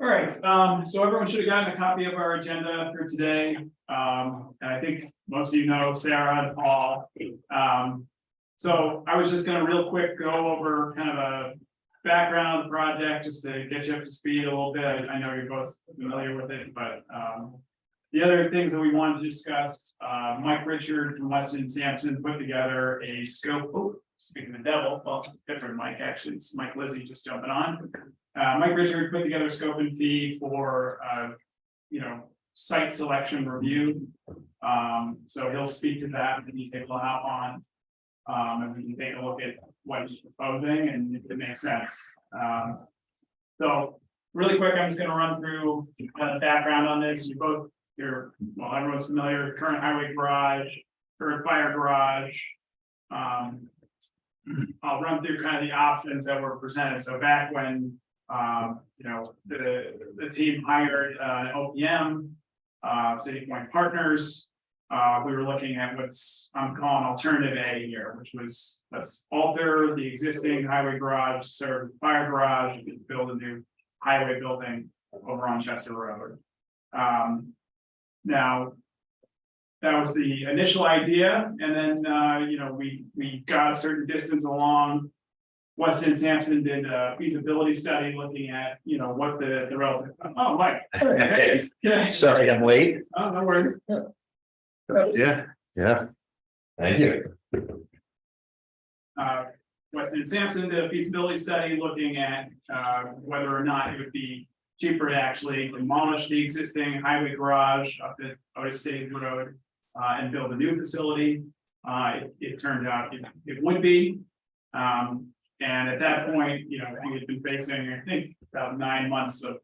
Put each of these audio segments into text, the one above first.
All right, so everyone should have gotten a copy of our agenda for today. And I think most of you know Sarah and Paul. So I was just gonna real quick go over kind of a background of the project, just to get you up to speed a little bit. I know you're both familiar with it, but the other things that we wanted to discuss, Mike Richard from Weston Sampson put together a scope. Oh, speaking of the devil, well, it's different, Mike, actually, it's Mike Lizzie just jumping on. Mike Richard put together a scope and fee for, site selection review. So he'll speak to that in detail out on. And we can take a look at what he's proposing and if it makes sense. So really quick, I'm just gonna run through the background on this. Well, everyone's familiar, current highway garage, current fire garage. I'll run through kind of the options that were presented. So back when, the team hired OPM, City Point Partners, we were looking at what's I'm calling alternative A here, which was let's alter the existing highway garage, serve the fire garage, and build a new highway building over on Chester Road. Now, that was the initial idea, and then we got a certain distance along. Weston Sampson did a feasibility study looking at what the relative. Oh, Mike. Yeah. Sorry, I'm late. Oh, no worries. Yeah. Thank you. Weston Sampson did a feasibility study looking at whether or not it would be cheaper to actually demolish the existing highway garage up at Otis State Road and build a new facility. It turned out it would be. And at that point, we had been facing, I think, about 9 months of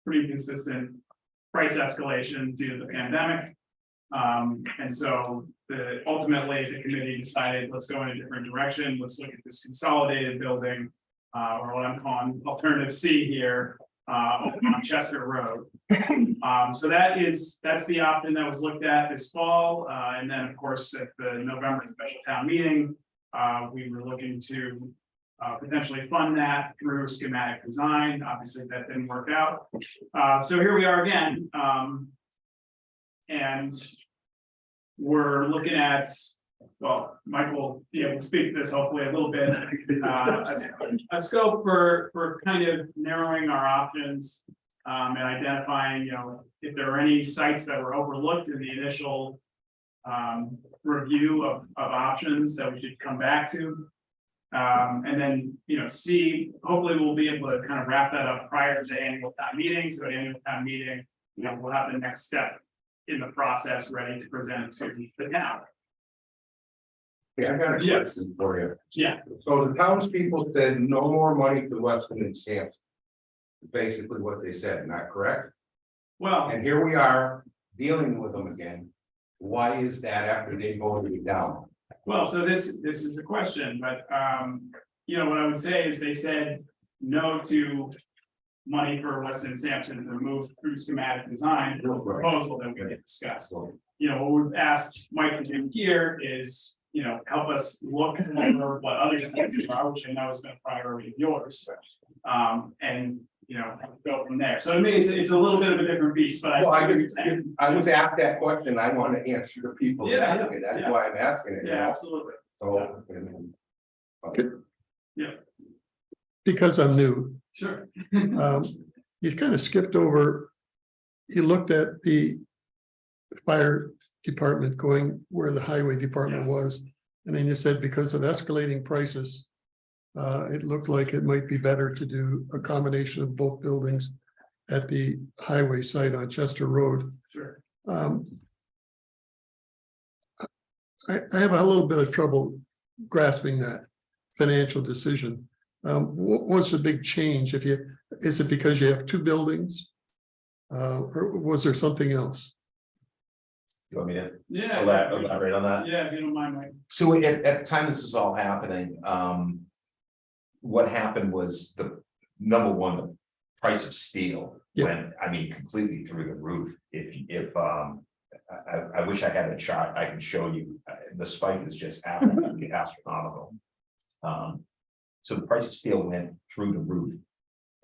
pretty consistent price escalation due to the pandemic. And so ultimately the committee decided, let's go in a different direction. Let's look at this consolidated building, or what I'm calling alternative C here, on Chester Road. So that's the option that was looked at this fall. And then of course, at the November special town meeting, we were looking to potentially fund that through schematic design. Obviously that didn't work out. So here we are again. And we're looking at, well, Mike will be able to speak to this hopefully a little bit, a scope for kind of narrowing our options and identifying, if there are any sites that were overlooked in the initial review of options that we should come back to. And then, C, hopefully we'll be able to kind of wrap that up prior to the annual town meeting. So at the annual town meeting, we'll have the next step in the process ready to present to the town. Yeah, I got a question for you. Yeah. So the townspeople said no more money to Weston and Sampson. Basically what they said, not correct? Well, And here we are dealing with them again. Why is that after they voted it down? well, so this is a question, but what I would say is they said no to money for Weston and Sampson to move through schematic design for a proposal that we had discussed. What we've asked Mike to do here is, help us look over what other things are, which I know has been a priority of yours. And go from there. So to me, it's a little bit of a different beast, but I was asked that question. I want to answer the people. Yeah, asking it. That's why I'm asking it. yeah, absolutely. So. Because I'm new, Sure. you kind of skipped over. You looked at the fire department going where the highway department Yes. was. And then you said because of escalating prices, it looked like it might be better to do a combination of both buildings at the highway site on Chester Road. Sure. I have a little bit of trouble grasping that financial decision. What's the big change? Is it because you have two buildings? Or was there something else? You want me to Yeah. elaborate on that? Yeah, if you don't mind, Mike. So at the time this was all happening, what happened was the number one, the price of steel went, completely through the roof. If I wish I had a chart I can show you. The spike is just absolutely astronomical. So the price of steel went through the roof,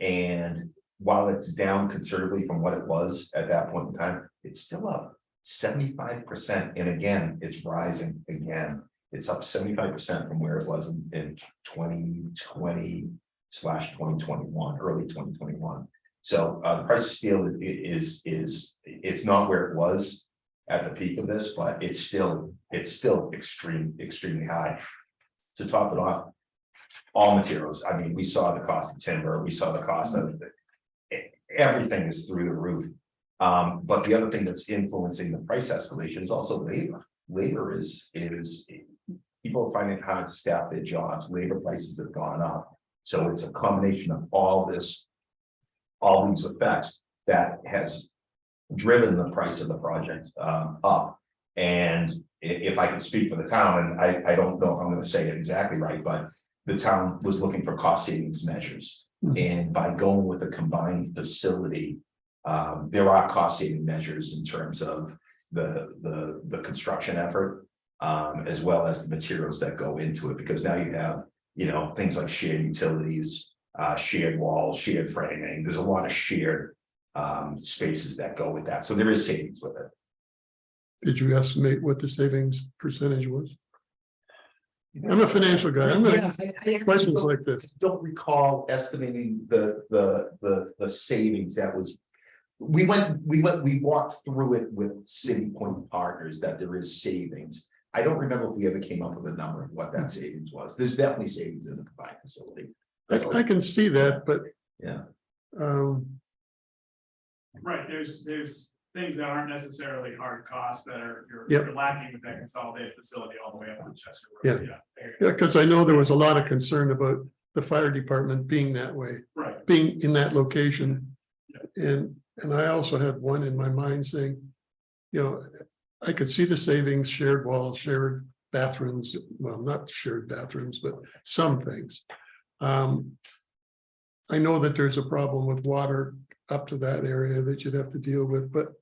and while it's down considerably from what it was at that point in time, it's still up 75%. And again, it's rising again. It's up 75% from where it was in 2020/2021, early 2021. So the price of steel is it's not where it was at the peak of this, but it's still extremely high. To top it off, all materials. I mean, we saw the cost of timber, we saw the cost of everything is through the roof. But the other thing that's influencing the price escalation is also labor. Labor is people are finding it hard to staff their jobs. Labor prices have gone up. So it's a combination of all these effects that has driven the price of the project up. And if I can speak for the town, and I don't know if I'm going to say it exactly right, but the town was looking for cost savings measures. And by going with a combined facility, there are cost saving measures in terms of the construction effort, as well as the materials that go into it, because now you have, things like shared utilities, shared walls, shared framing. There's a lot of shared spaces that go with that. So there is savings with it. Did you estimate what the savings percentage was? I'm a financial guy. I'm gonna questions like this. Don't recall estimating the savings that was. We walked through it with City Point Partners that there is savings. I don't remember if we ever came up with a number of what that savings was. There's definitely savings in the combined facility. I can see that, but Yeah. Right, there's things that aren't necessarily hard costs that are, Yep. you're lacking with that consolidated facility all the way up on Chester Road. Yeah. Yeah, because I know there was a lot of concern about the fire department being that way, Right, being in that location. And I also had one in my mind saying, I could see the savings, shared walls, shared bathrooms, well, not shared bathrooms, but some things. I know that there's a problem with water up to that area that you'd have to deal with, but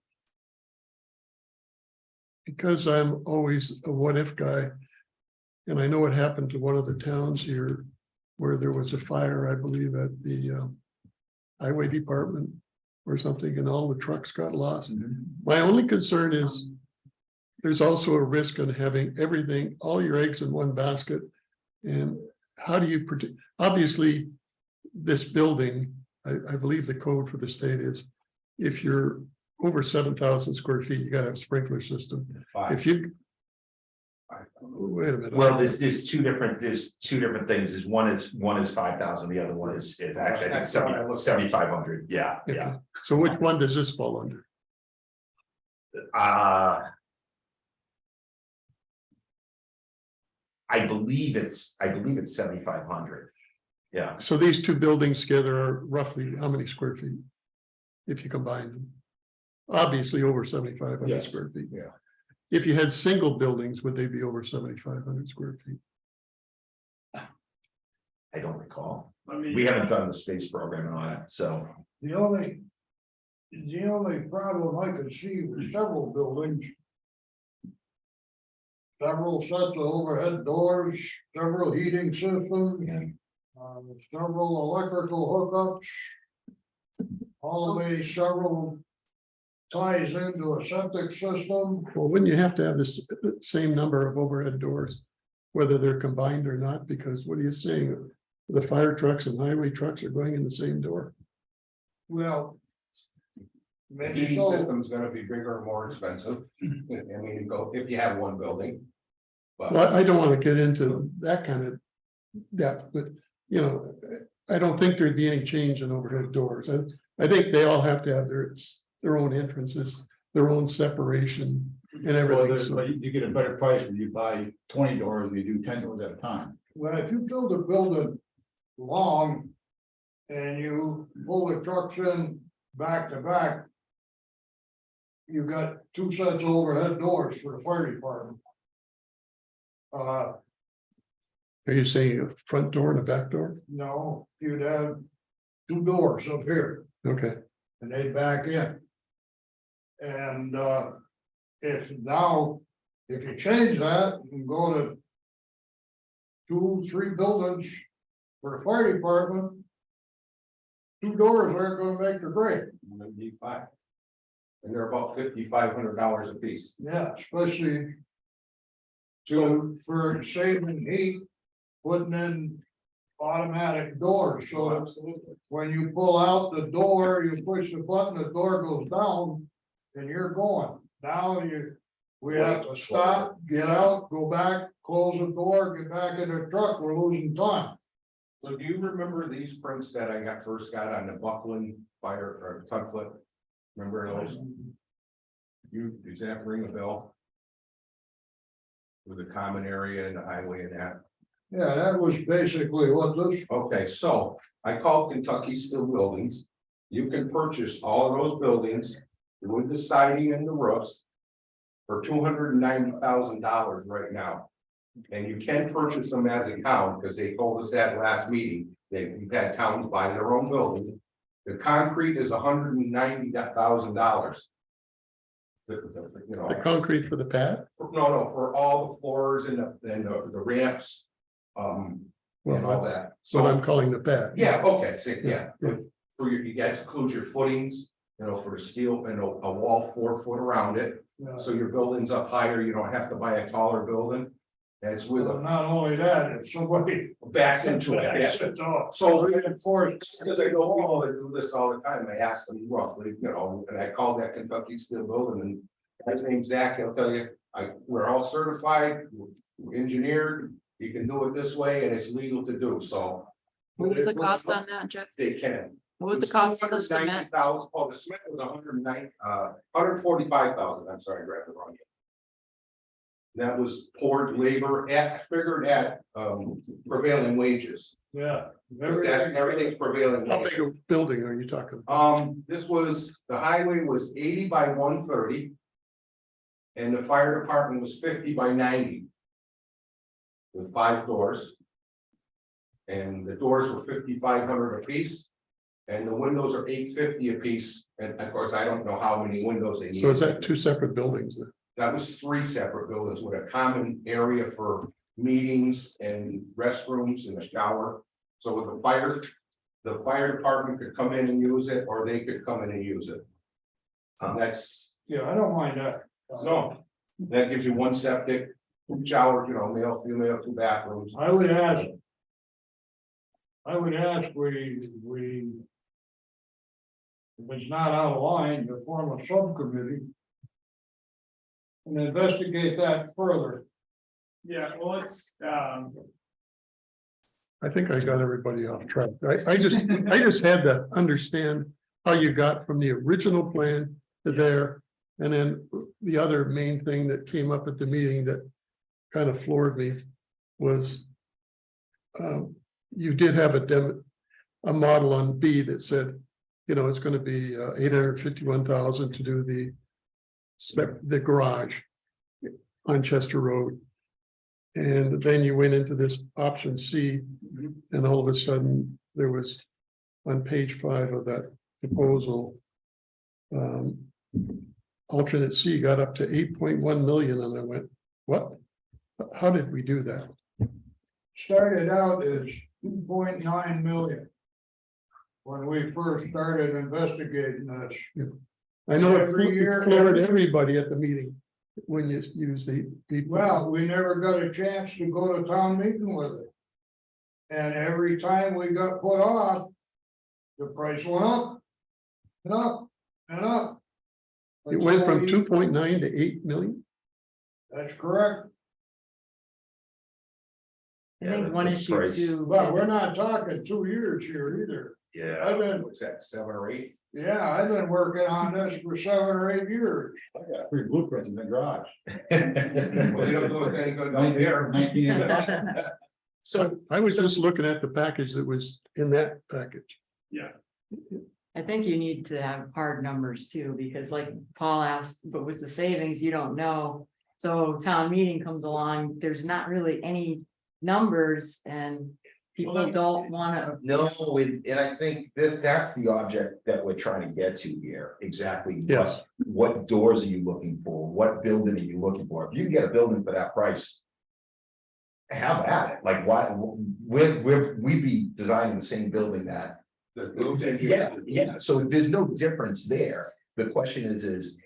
because I'm always a what if guy, and I know what happened to one of the towns here where there was a fire, I believe, at the highway department or something, and all the trucks got lost. My only concern is there's also a risk on having everything, all your eggs in one basket. And how do you protect? Obviously, this building, I believe the code for the state is if you're over 7,000 square feet, you got to have a sprinkler system. If you wait a minute. Well, there's two different things. Is one is 5,000. The other one is actually I think 7,500. Yeah. Okay. So which one does this fall under? I believe it's 7,500. Yeah. So these two buildings together are roughly how many square feet? If you combine them, obviously over 7,500 Yes. square feet. Yeah. If you had single buildings, would they be over 7,500 square feet? I don't recall. I mean. We haven't done the space program on it, so. The only problem I could see was several buildings. Several sets of overhead doors, several heating systems, several electrical hookups. All the way several ties into a septic system. Well, wouldn't you have to have this same number of overhead doors, whether they're combined or not? Because what are you saying? The fire trucks and highway trucks are going in the same door. Well. The Maybe heating so. system's gonna be bigger and more expensive. I mean, if you have one building. But Well, I don't want to get into that kind of depth, but I don't think there'd be any change in overhead doors. I think they all have to have their own entrances, their own separation and everything. So But you get a better price when you buy 20 doors and you do 10 doors at a time. Well, if you build a building long. And you pull the trucks in back to back. You got two sets of overhead doors for the fire department. are you saying a front door and a back door? No, you'd have two doors up here Okay, and they'd back in. And if you change that and go to 2, 3 buildings for the fire department. 2 doors aren't gonna make the grade. Maybe 5. And they're about $5,500 a piece. Yeah, especially. So for saving heat, putting in automatic doors, so that when you pull out the door, you push the button, the door goes down. And you're going, now we have to stop, get out, go back, close the door, get back in the truck, we're losing time. So do you remember these prints that I first got on the Buckland fire or template? Remember those? Does that ring a bell? With the common area and the highway and that? Yeah, that was basically what this, Okay, so I called Kentucky Steel Buildings. You can purchase all of those buildings with the siding and the roofs. For $290,000 right now. And you can purchase them as a town, because they told us that last meeting, we've had towns buy their own building. The concrete is $190,000. You know. The concrete for the pad? No, for all the floors and the ramps. And Well, all that's that. what I'm calling the pad. Yeah, okay, so, yeah, Yeah. for your, you got to include your footings, you know, for the steel and a wall 4 foot around it. So your building's up higher, you don't have to buy a taller building. And it's with a not only that, if somebody. backs into it, yeah. So Reinforced. just because I know people that do this all the time, I asked them roughly, you know, and I called that Kentucky Steel Building and his name's Zach, he'll tell you, we're all certified, we're engineered, you can do it this way and it's legal to do, so. What was the cost on that, Jeff? They can. What was the cost of the cement? $190,000. Oh, the cement was 145,000, I'm sorry, I grabbed the wrong. That was poured labor figured at prevailing wages. Yeah. Everything's prevailing. How wage. big a building are you talking? about? This was, the highway was 80 by 130. And the fire department was 50 by 90. With 5 doors. And the doors were 5,500 a piece. And the windows are $850 a piece, and of course, I don't know how many windows they need. So is that 2 separate buildings then? That was 3 separate buildings with a common area for meetings and restrooms and a shower. So with the fire department could come in and use it, or they could come in and use it. That's, Yeah, I don't mind that. no, that gives you 1 septic, 2 showers, you know, male, female, 2 bathrooms. I would ask we. If it's not out of line, to form a subcommittee. And investigate that further. Yeah, well, it's, I think I got everybody off track. I just had to understand how you got from the original plan to there. And then the other main thing that came up at the meeting that kind of floored me was you did have a model on B that said, you know, it's going to be 851,000 to do the garage on Chester Road. And then you went into this option C, and all of a sudden there was on page 5 of that proposal. Alternate C got up to 8.1 million, and I went, what? How did we do that? Started out as 2.9 million. When we first started investigating this. I know Every it year- floored everybody at the meeting when you use the. Well, we never got a chance to go to town meeting with it. And every time we got put off, the price went up. And up, and up. It went from Until we- 2.9 to 8 million. That's correct, I think one issue too. but we're is- not talking 2 years here either. Yeah. I've been, What's that, 7 or 8? yeah, I've been working on this for 7 or 8 years. I got 3 blueprints in the garage. Well, you don't do it any good down there. 1985. So I was just looking at the package that was in that package. I think you need to have hard numbers too, because like Paul asked, but with the savings, you don't know. So town meeting comes along, there's not really any numbers and people don't wanna. No, and I think that's the object that we're trying to get to here, exactly. Yes. What doors are you looking for? What building are you looking for? If you can get a building for that price. Have at it, like why, we'd be designing the same building that Those engineers. Yeah, so there's no difference there. The question is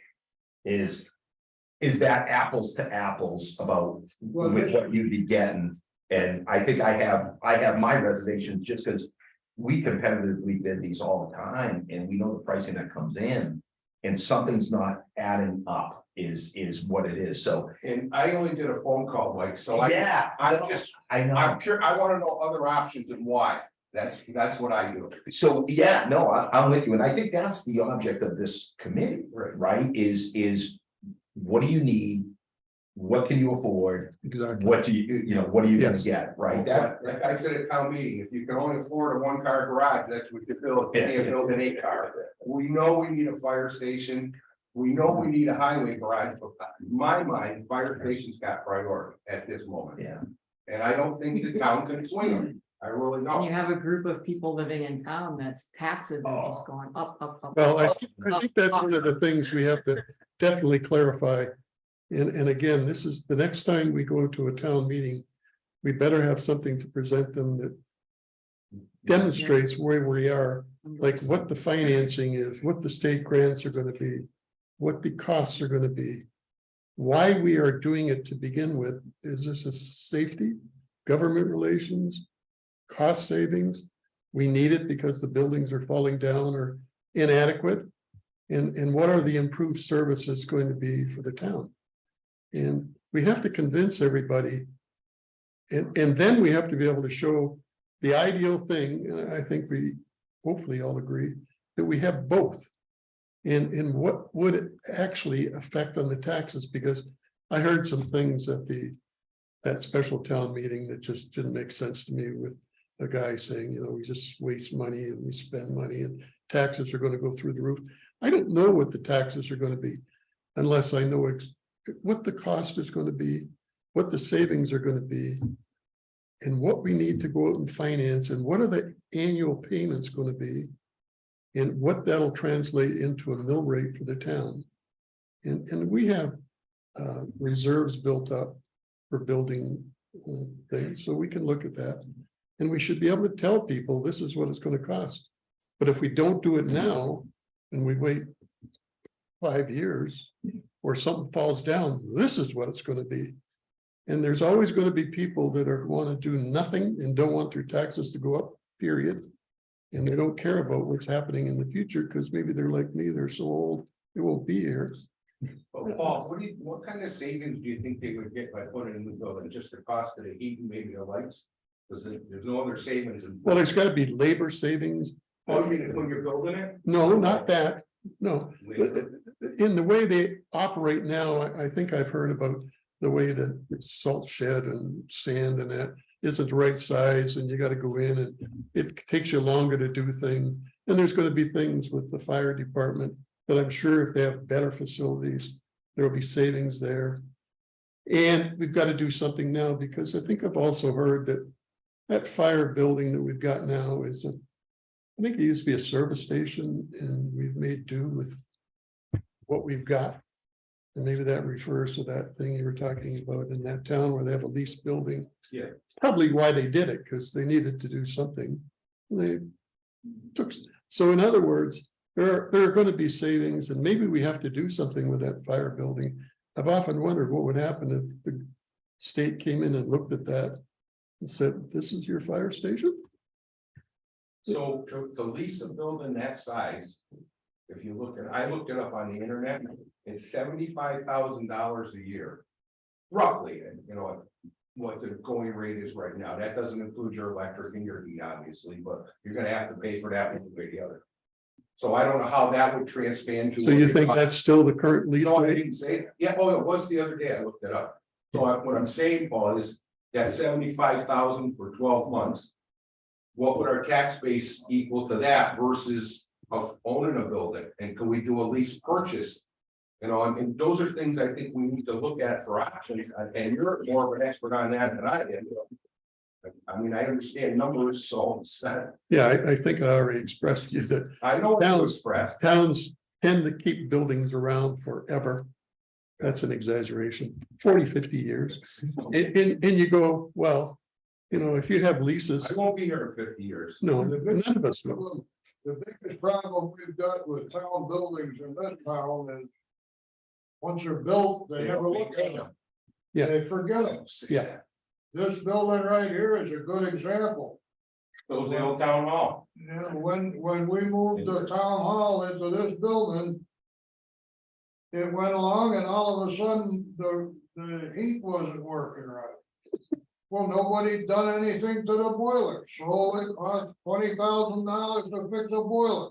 that apples to apples about Well, with this- what you'd be getting? And I think I have my reservations just because we competitively bid these all the time and we know the pricing that comes in. And something's not adding up is what it is. So, And I only did a phone call, Mike, so yeah, I'm just, I know. I'm curious, I wanna know other options and why. That's what I do. So, yeah, no, I'm with you, and I think that's the object of this committee, right? Is what do you need? What can you afford? Exactly. What do what are you gonna Yes. get, right? That, Like I said at town meeting, if you can only afford a one-car garage, that's what you build, you can't build an 8-car. We know we need a fire station, we know we need a highway garage, but in my mind, fire station's got priority at this moment. yeah, And I don't think the town can swing them, I really And you don't. have a group of people living in town that's taxes are just going up, up, up. Well, up, I think that's one of the things we have to definitely clarify. And again, this is the next time we go to a town meeting, we better have something to present them that demonstrates where we are, like what the financing is, what the state grants are gonna be, what the costs are gonna be. Why we are doing it to begin with, is this a safety, government relations, cost savings? We need it because the buildings are falling down or inadequate. And what are the improved services going to be for the town? And we have to convince everybody. And then we have to be able to show the ideal thing, and I think we hopefully all agree, that we have both. And what would it actually affect on the taxes? Because I heard some things at that special town meeting that just didn't make sense to me, with a guy saying, we just waste money and we spend money and taxes are gonna go through the roof. I don't know what the taxes are gonna be unless I know what the cost is gonna be, what the savings are gonna be, and what we need to go out and finance, and what are the annual payments gonna be, and what that'll translate into a mill rate for the town. And we have reserves built up for building things, so we can look at that. And we should be able to tell people this is what it's gonna cost. But if we don't do it now, and we wait 5 years, or something falls down, this is what it's gonna be. And there's always gonna be people that are wanna do nothing and don't want their taxes to go up, period. And they don't care about what's happening in the future, because maybe they're like me, they're so old, they won't be here. But Paul, what kind of savings do you think they would get by putting in the building, just the cost of the heat and maybe the lights? Because there's no other savings in. Well, there's gotta be labor savings. Oh, you mean when you're building it? No, not that, no. In the way they operate now, I think I've heard about the way that salt shed and sand and that isn't the right size, and you gotta go in and it takes you longer to do things. And there's gonna be things with the fire department that I'm sure if they have better facilities, there'll be savings there. And we've got to do something now, because I think I've also heard that fire building that we've got now is I think it used to be a service station, and we've made do with what we've got. And maybe that refers to that thing you were talking about in that town where they have a leased building. Yeah. Probably why they did it, because they needed to do something. They took, so in other words, there are going to be savings, and maybe we have to do something with that fire building. I've often wondered what would happen if the state came in and looked at that and said, this is your fire station? So to lease a building that size, if you look at, I looked it up on the internet, it's $75,000 a year. Roughly, what the going rate is right now. That doesn't include your electric and your heat, obviously, but you're gonna have to pay for that one way or the other. So I don't know how that would transpan to. So you think that's still the current lease No, I rate? didn't say, that. Yeah, it was the other day, I looked it up. So what I'm saying, Paul, is that 75,000 for 12 months. What would our tax base equal to that versus of owning a building, and can we do a lease purchase? And those are things I think we need to look at for options, and you're more of an expert on that than I am. I mean, I understand numbers, so it's, Yeah, I think I already expressed to you that I know what to express. towns tend to keep buildings around forever. That's an exaggeration, 40, 50 years. And you go, well, you know, if you have leases, I won't be here in 50 years. no, none of us will. Well, the biggest problem we've got with town buildings in this town is. Once they're built, they never look at them. Yeah. They forget them. Yeah. This building right here is a good example. So was the old town hall. Yeah, when we moved the town hall into this building. It went along and all of a sudden, the heat wasn't working right. Well, nobody done anything to the boiler, so it cost $20,000 to fix a boiler.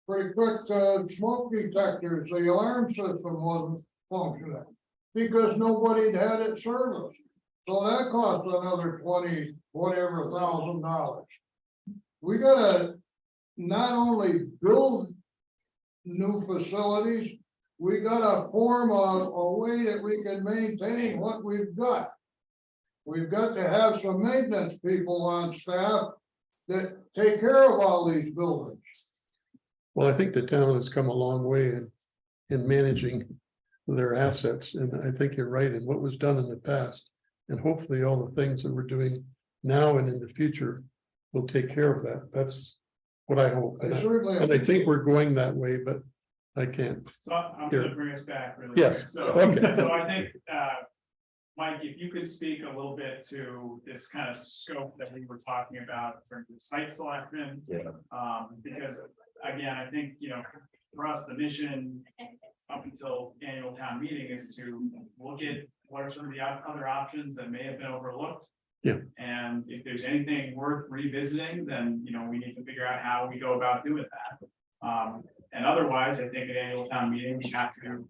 Pretty quick, smoke detectors, the alarm system wasn't functioning. Because nobody had it serviced. So that cost another 20, whatever $1,000. We gotta not only build new facilities, we gotta form a way that we can maintain what we've got. We've got to have some maintenance people on staff that take care of all these buildings. Well, I think the town has come a long way in managing their assets, and I think you're right in what was done in the past. And hopefully all the things that we're doing now and in the future will take care of that. That's what I hope. And I think we're going that way, but I can't. So I'm Here. gonna bring us back really Yes, quick. So, okay. so I think, Mike, if you could speak a little bit to this kind of scope that we were talking about in terms of site selection. Yeah. Because again, I think, you know, for us, the mission up until annual town meeting is to look at what are some of the other options that may have been overlooked. Yeah. And if there's anything worth revisiting, then, you know, we need to figure out how we go about doing that. And otherwise, I think at annual town meeting, we have to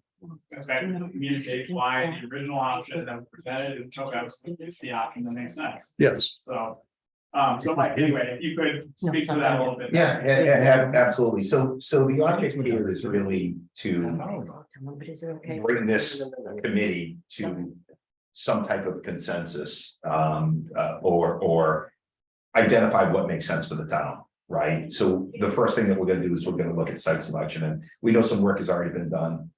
effectively communicate why the original option that was presented in Coco's is the option that makes sense. Yes, So, so Mike, anyway, if you could speak to that a little bit. Yeah, absolutely. So the object here is really to Is it okay? bring this committee to some type of consensus, or identify what makes sense for the town, right? So the first thing that we're gonna do is we're gonna look at site selection, and we know some work has already been done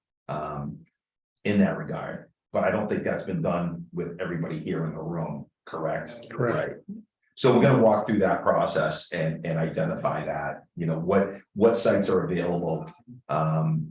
in that regard, but I don't think that's been done with everybody here in the room, correct? Correct. Right. So we're gonna walk through that process and identify that, you know, what sites are available?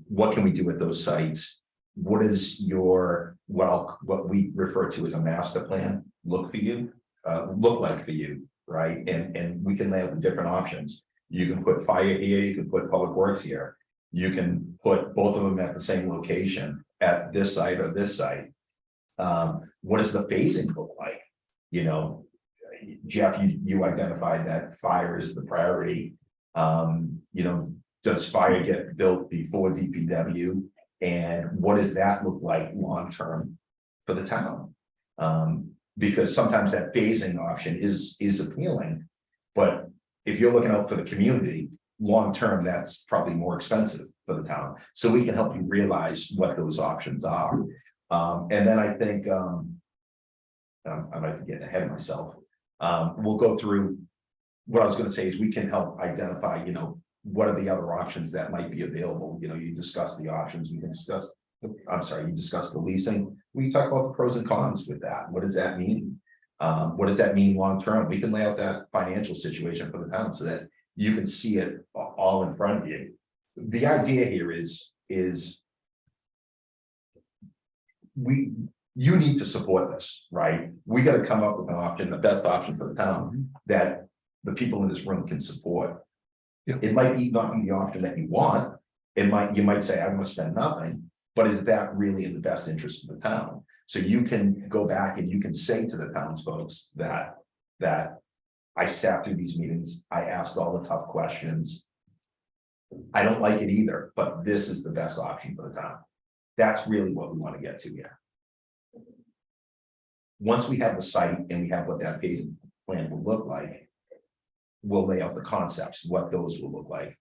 What can we do with those sites? What is your, what we refer to as a master plan look like for you, right? And we can lay out the different options. You can put fire here, you can put public works here. You can put both of them at the same location, at this site or this site. What does the phasing look like? You know, Jeff, you identified that fire is the priority. You know, does fire get built before DPW? And what does that look like long-term for the town? Because sometimes that phasing option is appealing. But if you're looking out for the community, long-term, that's probably more expensive for the town. So we can help you realize what those options are. And then I think, I might be getting ahead of myself. We'll go through, what I was gonna say is we can help identify, you know, what are the other options that might be available. You know, you discuss the options, we can discuss, you discuss the leasing. We talk about the pros and cons with that. What does that mean? What does that mean long-term? We can lay out that financial situation for the town so that you can see it all in front of you. The idea here is you need to support this, right? We got to come up with an option, the best option for the town that the people in this room can support. Yeah. It might not be the option that you want. You might say, I'm gonna spend nothing, but is that really in the best interest of the town? So you can go back and you can say to the townsfolk that I sat through these meetings, I asked all the tough questions. I don't like it either, but this is the best option for the town. That's really what we want to get to here. Once we have the site and we have what that phasing plan will look like, we'll lay out the concepts, what those will look like.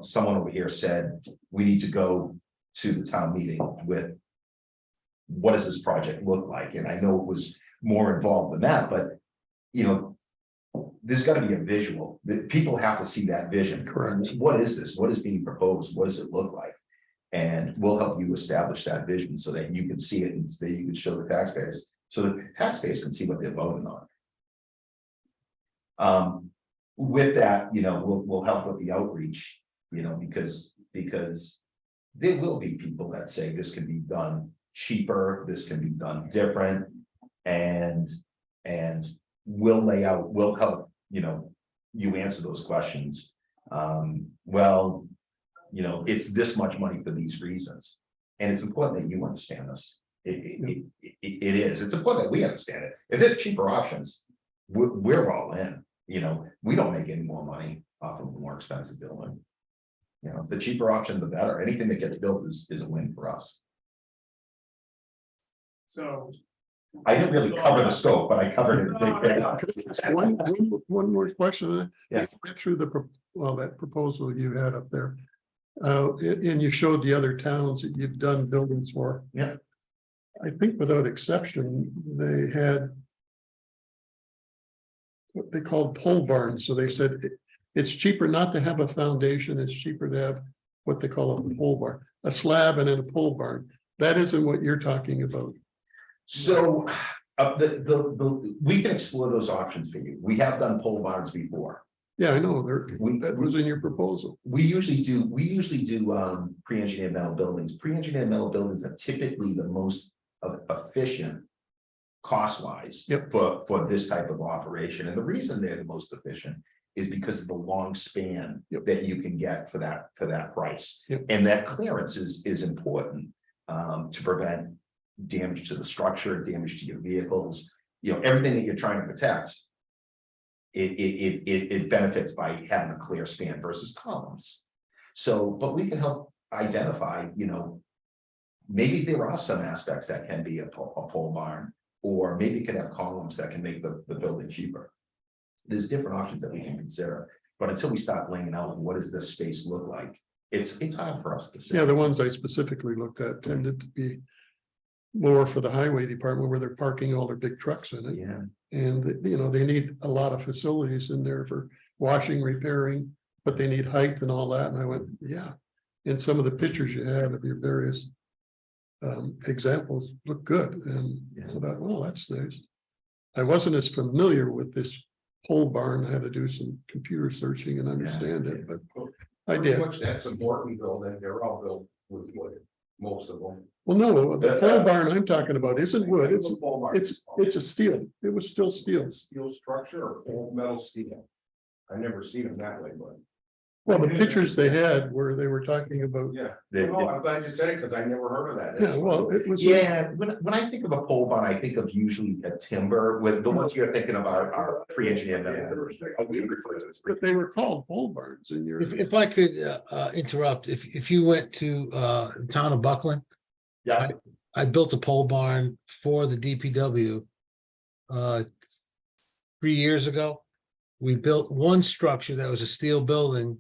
Someone over here said, we need to go to the town meeting with what does this project look like? And I know it was more involved than that, but you know, there's got to be a visual. People have to see that vision. Correct. What is this? What is being proposed? What does it look like? And we'll help you establish that vision so that you can see it and so that you can show the taxpayers, so that the taxpayers can see what they're voting on. With that, we'll help with the outreach, because there will be people that say this can be done cheaper, this can be done different. And we'll lay out, we'll help, you answer those questions. Well, it's this much money for these reasons. And it's important that you understand this. It is, it's important that we understand it. If there's cheaper options, we're all in, we don't make any more money off of a more expensive building. The cheaper option, the better. Anything that gets built is a win for us. So. I didn't really cover the scope, but I covered it. One more question. Yeah. I went through that proposal you had up there. And you showed the other towns that you've done buildings for. Yeah. I think without exception, they had what they called pole barns. So they said it's cheaper not to have a foundation. It's cheaper to have what they call a pole barn, a slab and then a pole barn. That isn't what you're talking about. So, we can explore those options for you. We have done pole barns before. Yeah, I know. We- That was in your proposal. We usually do pre-engineered metal buildings. Pre-engineered metal buildings are typically the most efficient cost-wise Yep. for this type of operation. And the reason they're the most efficient is because of the long span Yep. that you can get for that price. Yep. And that clearance is important to prevent damage to the structure, damage to your vehicles, everything that you're trying to protect. It benefits by having a clear span versus columns. So, but we can help identify, maybe there are some aspects that can be a pole barn, or maybe it can have columns that can make the building cheaper. There's different options that we can consider, but until we start laying out what does this space look like, it's hard for us to say. Yeah, the ones I specifically looked at tended to be more for the highway department where they're parking all their big trucks in it. Yeah, And, they need a lot of facilities in there for washing, repairing, but they need height and all that. And I went, yeah. And some of the pictures you had of your various examples look good. And I thought, well, that's nice. I wasn't as familiar with this pole barn. I had to do some computer searching and understand it, but I Pretty did. much that's a Morton building, they're all built with wood, most of them. Well, no, the pole barn I'm talking about isn't wood. It's a steel. It was still steel. Steel structure or old metal steel. I never seen them that way, but Well, the pictures they had where they were talking about, yeah. They- No, I'm glad you said it because I never heard of that. yeah, well, it was. yeah. When I think of a pole barn, I think of usually a timber. With the ones you're thinking about are pre-engineered metal. We refer to as pre- But they were called pole barns in your. If I could interrupt, if you went to town of Buckland, Yeah, I built a pole barn for the DPW 3 years ago. We built one structure that was a steel building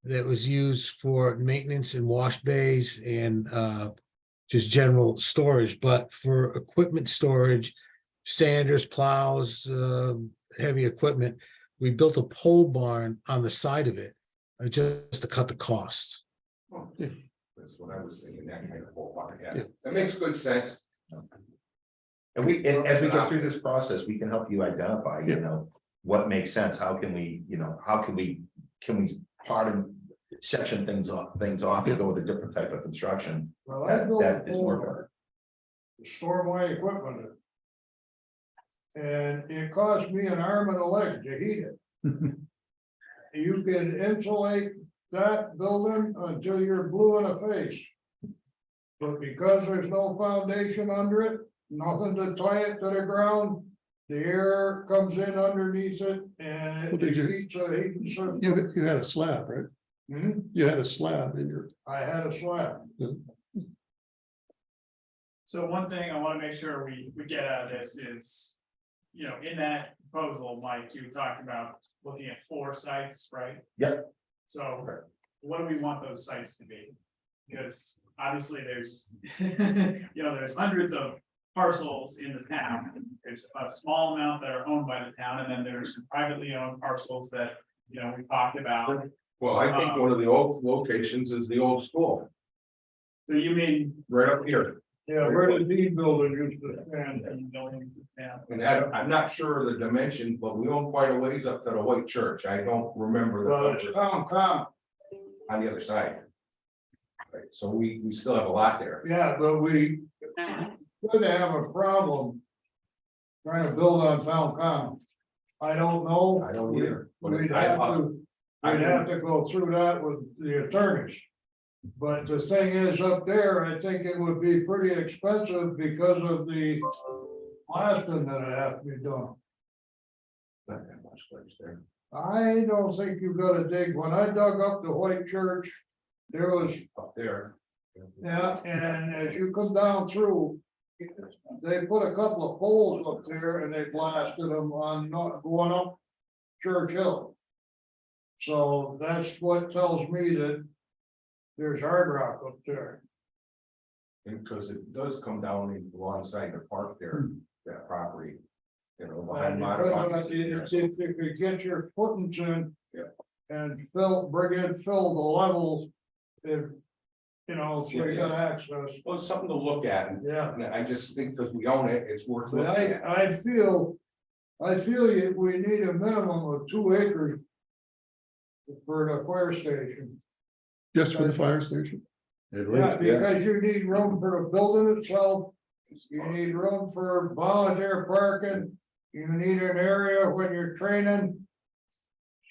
that was used for maintenance and wash bays and just general storage, but for equipment storage, sanders, plows, heavy equipment, we built a pole barn on the side of it just to cut the cost. That's what I was thinking, that kind of whole barn, yeah. Yeah. That makes good sense. and as we go through this process, we can help you identify, Yeah. what makes sense. How can we, can we pardon section things off and go with a different type of construction? Well, I built a That is pole more. barn to store my equipment in. And it cost me an arm and a leg to heat it. You can insulate that building until you're blue in the face. But because there's no foundation under it, nothing to tie it to the ground, the air comes in underneath it and Well, it did you- defeats a heating system. You had a slab, right? Hmm? You had a slab in your. I had a slab. So one thing I want to make sure we get out of this is, in that proposal, Mike, you talked about looking at 4 sites, right? Yep. So what do we want those sites to be? Because obviously there's, there's hundreds of parcels in the town. There's a small amount that are owned by the town, and then there's some privately owned parcels that, we talked about. Well, I think one of the old locations is the old school, So you mean right up here. Yeah, where the D building used to stand. And I'm not sure of the dimension, but we own quite a ways up to the white church. I don't remember the Well, it's numbers town, on the other side. Right, so we still have a lot there. yeah, but we could have a problem trying to build on town common. I don't know. I don't either. but We'd I- have to go through that with the attorneys. But the thing is, up there, I think it would be pretty expensive because of the blasting that would have to be done. Not that much place there. I don't think you've got to dig. When I dug up the white church, there was, Up there. yeah, and as you come down through, they put a couple of poles up there and they blasted them on not going up Church Hill. So that's what tells me that there's hard rock up there. And because it does come down alongside the park there, that property. You know, behind And my. if you could get your footings in. Yeah. And fill the levels. If, you know, so you got access, Well, it's something to look at, and yeah. I just think because we own it, it's worth But looking at. I feel we need a minimum of 2 acres. For the fire station. Just for the fire station? At Yeah, least, yeah. because you need room for the building itself. You need room for volunteer parking. You need an area when you're training.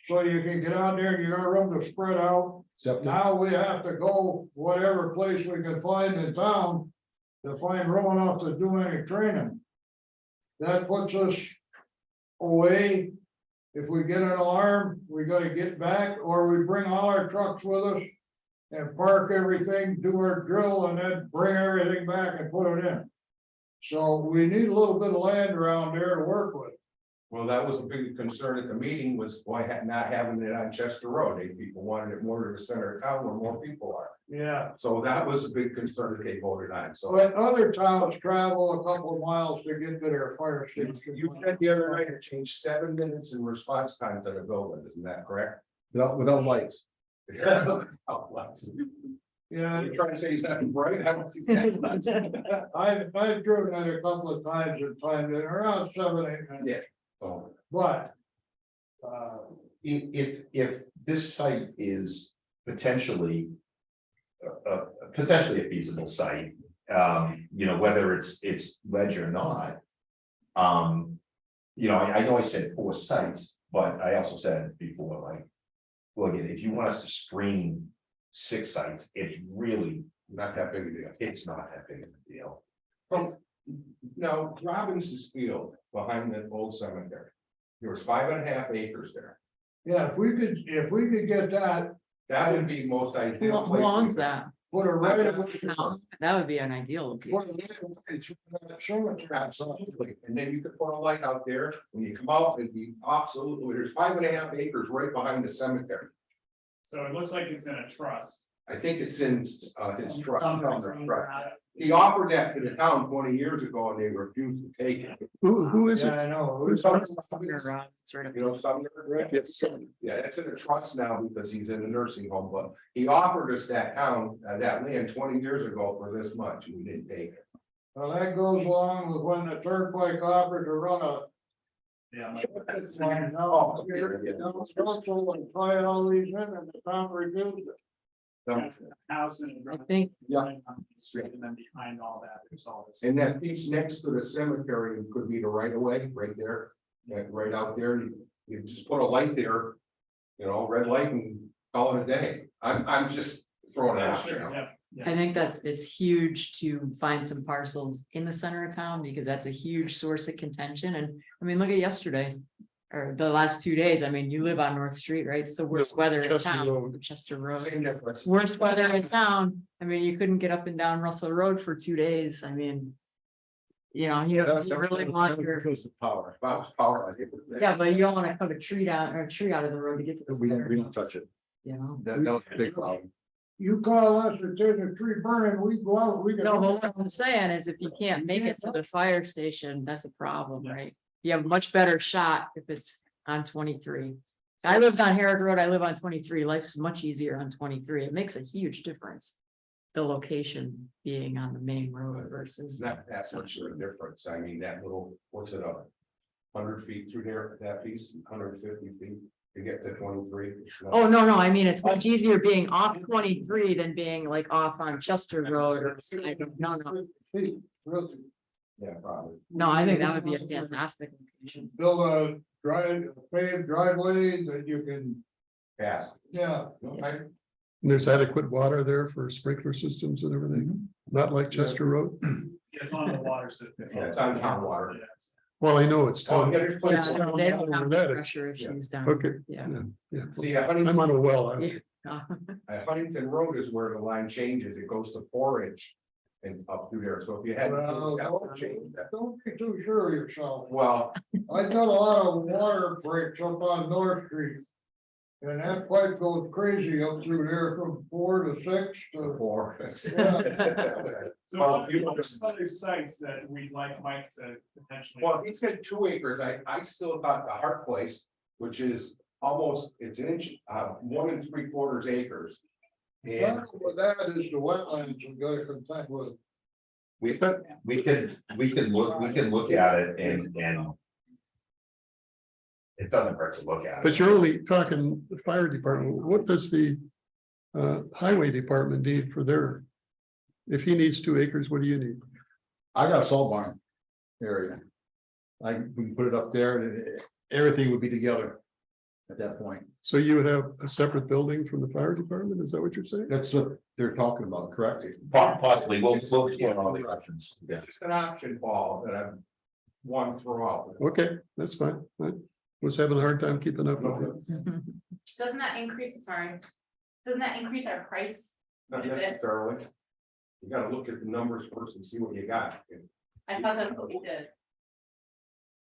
So you can get out there and you got room to spread out. Septic, Now we have to go whatever place we can find in town. To find room enough to do any training. That puts us away. If we get an alarm, we gotta get back, or we bring all our trucks with us. And park everything, do our drill, and then bring everything back and put it in. So we need a little bit of land around there to work with. Well, that was a big concern at the meeting, was why not having it on Chester Road. People wanted it more to the center of town where more people are. Yeah, So that was a big concern that they voted on, so. but other towns travel a couple of miles to get to their fire station. You said the other night it changed 7 minutes in response time to the building, isn't that correct? without lights. Yeah, You're trying to say he's not right? I don't see that. I've driven it a couple of times and timed it around 7, 8 minutes. Yeah. So, But. If this site is potentially. Potentially a feasible site, you know, whether it's ledge or not. You know, I know I said 4 sites, but I also said before, like. Look, if you want us to screen 6 sites, it's really, not that big a deal. it's not that big of a deal. No, Robinson's Field behind the old cemetery. There was 5.5 acres there. Yeah, if we could get that, That would be most ideal. Who owns that? put a right of That would be an ideal location. Absolutely, and then you could put a light out there, when you come out, it'd be absolutely, there's 5.5 acres right behind the cemetery. So it looks like it's in a trust. I think it's in his Some trust. reason around it. He offered that to the town 20 years ago and they refused to take it. Who is Yeah, it? I know. Who's Sort of- You know, Sumner, Rick? Yes. Yeah, it's in a trust now because he's in a nursing home, but he offered us that town, that land 20 years ago for this much, and we didn't take it. Well, that goes along with when the turnpike offered to run a. Yeah. No, you're structural and try all these in and the town refused it. House and. I think, Yeah. Street, and then behind all that, there's all this. And that piece next to the cemetery could be the right of way, right there, right out there, you just put a light there. You know, red light and call it a day, I'm just throwing it out there. Yeah, I think it's huge to find some parcels in the center of town because that's a huge source of contention. And I mean, look at yesterday. Or the last 2 days. I mean, you live on North Street, right? It's the worst weather in Chester town, Road. Chester Road. Same difference. Worst weather in town. I mean, you couldn't get up and down Russell Road for 2 days. I mean. You know, you really want your, Goes to power. About power, I think. yeah, but you don't want to cut a tree down or a tree out of the road to get to the. We don't touch it. You know, That was a big problem. You call us and there's a tree burning, we go out, we can. no, but what I'm saying is if you can't make it to the fire station, that's a problem, right? You have a much better shot if it's on 23. I lived on Herrick Road, I live on 23, life's much easier on 23, it makes a huge difference. the location being on the main road It's versus. not that much of a difference. I mean, that little, what's it up? 100 feet through there, that piece, 150 feet to get to 23. Oh, no, I mean, it's much easier being off 23 than being like off on Chester Road or, no. Feet, really. Yeah, probably. No, I think that would be a fantastic location. Build a paved driveway that you can, Gas. yeah, Okay. And there's adequate water there for sprinkler systems and everything, not like Chester Road. It's on the water system. Yeah, it's on town water. Yes. Well, I know it's Oh, town. yeah, there's Yeah, places. no, they don't over have that, the it's- pressure issues down. Okay. Yeah. Yeah. See, I'm on a well. Yeah. Huntington Road is where the line changes. It goes to 4 inch. And up through there. So if you had. well, change that. don't be too sure of yourself. Well, I got a lot of water breaks up on North Street. And that pipe goes crazy up through there from 4 to 6 to. before. So Well, what you- are some other sites that we'd like Mike to potentially? Well, he said 2 acres. I still thought the Hart Place, which is almost, it's an inch, 1 3/4 acres. And Problem with that is the wetlands we gotta contend with. We can look at it and. It doesn't hurt to look at it. But you're only talking the fire department. What does the highway department need for their? If he needs 2 acres, what do you need? I got a salt barn area. We can put it up there and everything would be together. At that point, So you would have a separate building from the fire department? Is that what you're saying? that's what they're talking about, correct? Possibly, we'll explore all the options. Yeah. just an option, Paul, that I've won throughout. Okay, that's fine. I was having a hard time keeping up with it. Doesn't that increase, sorry, doesn't that increase our price? Not necessarily. You gotta look at the numbers first and see what you got. I thought that's what we did.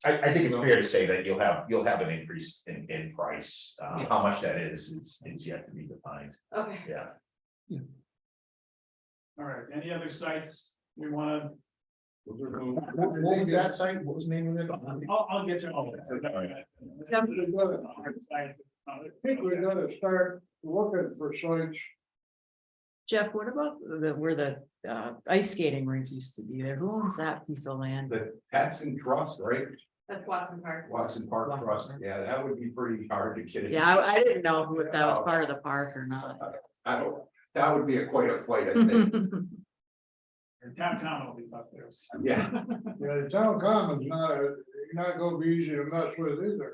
I think it's fair to say that you'll have an increase in price. How much that is yet to be defined. Okay. Yeah. All right, any other sites we wanna, What was that site? What was the name of it? I'll get you all of that. I think we gotta start looking for sites. Jeff, what about where the ice skating rink used to be there? Who owns that piece of land? The tax and trust, right? That's Watson Park. Watson Park Watson Trust, Park. yeah, that would be pretty hard to get. Yeah, I didn't know if that was part of the park or not. I don't, that would be quite a flight, I think, Your town common will be up there. so. yeah. Yeah, the town common's not gonna be easy to mess with either.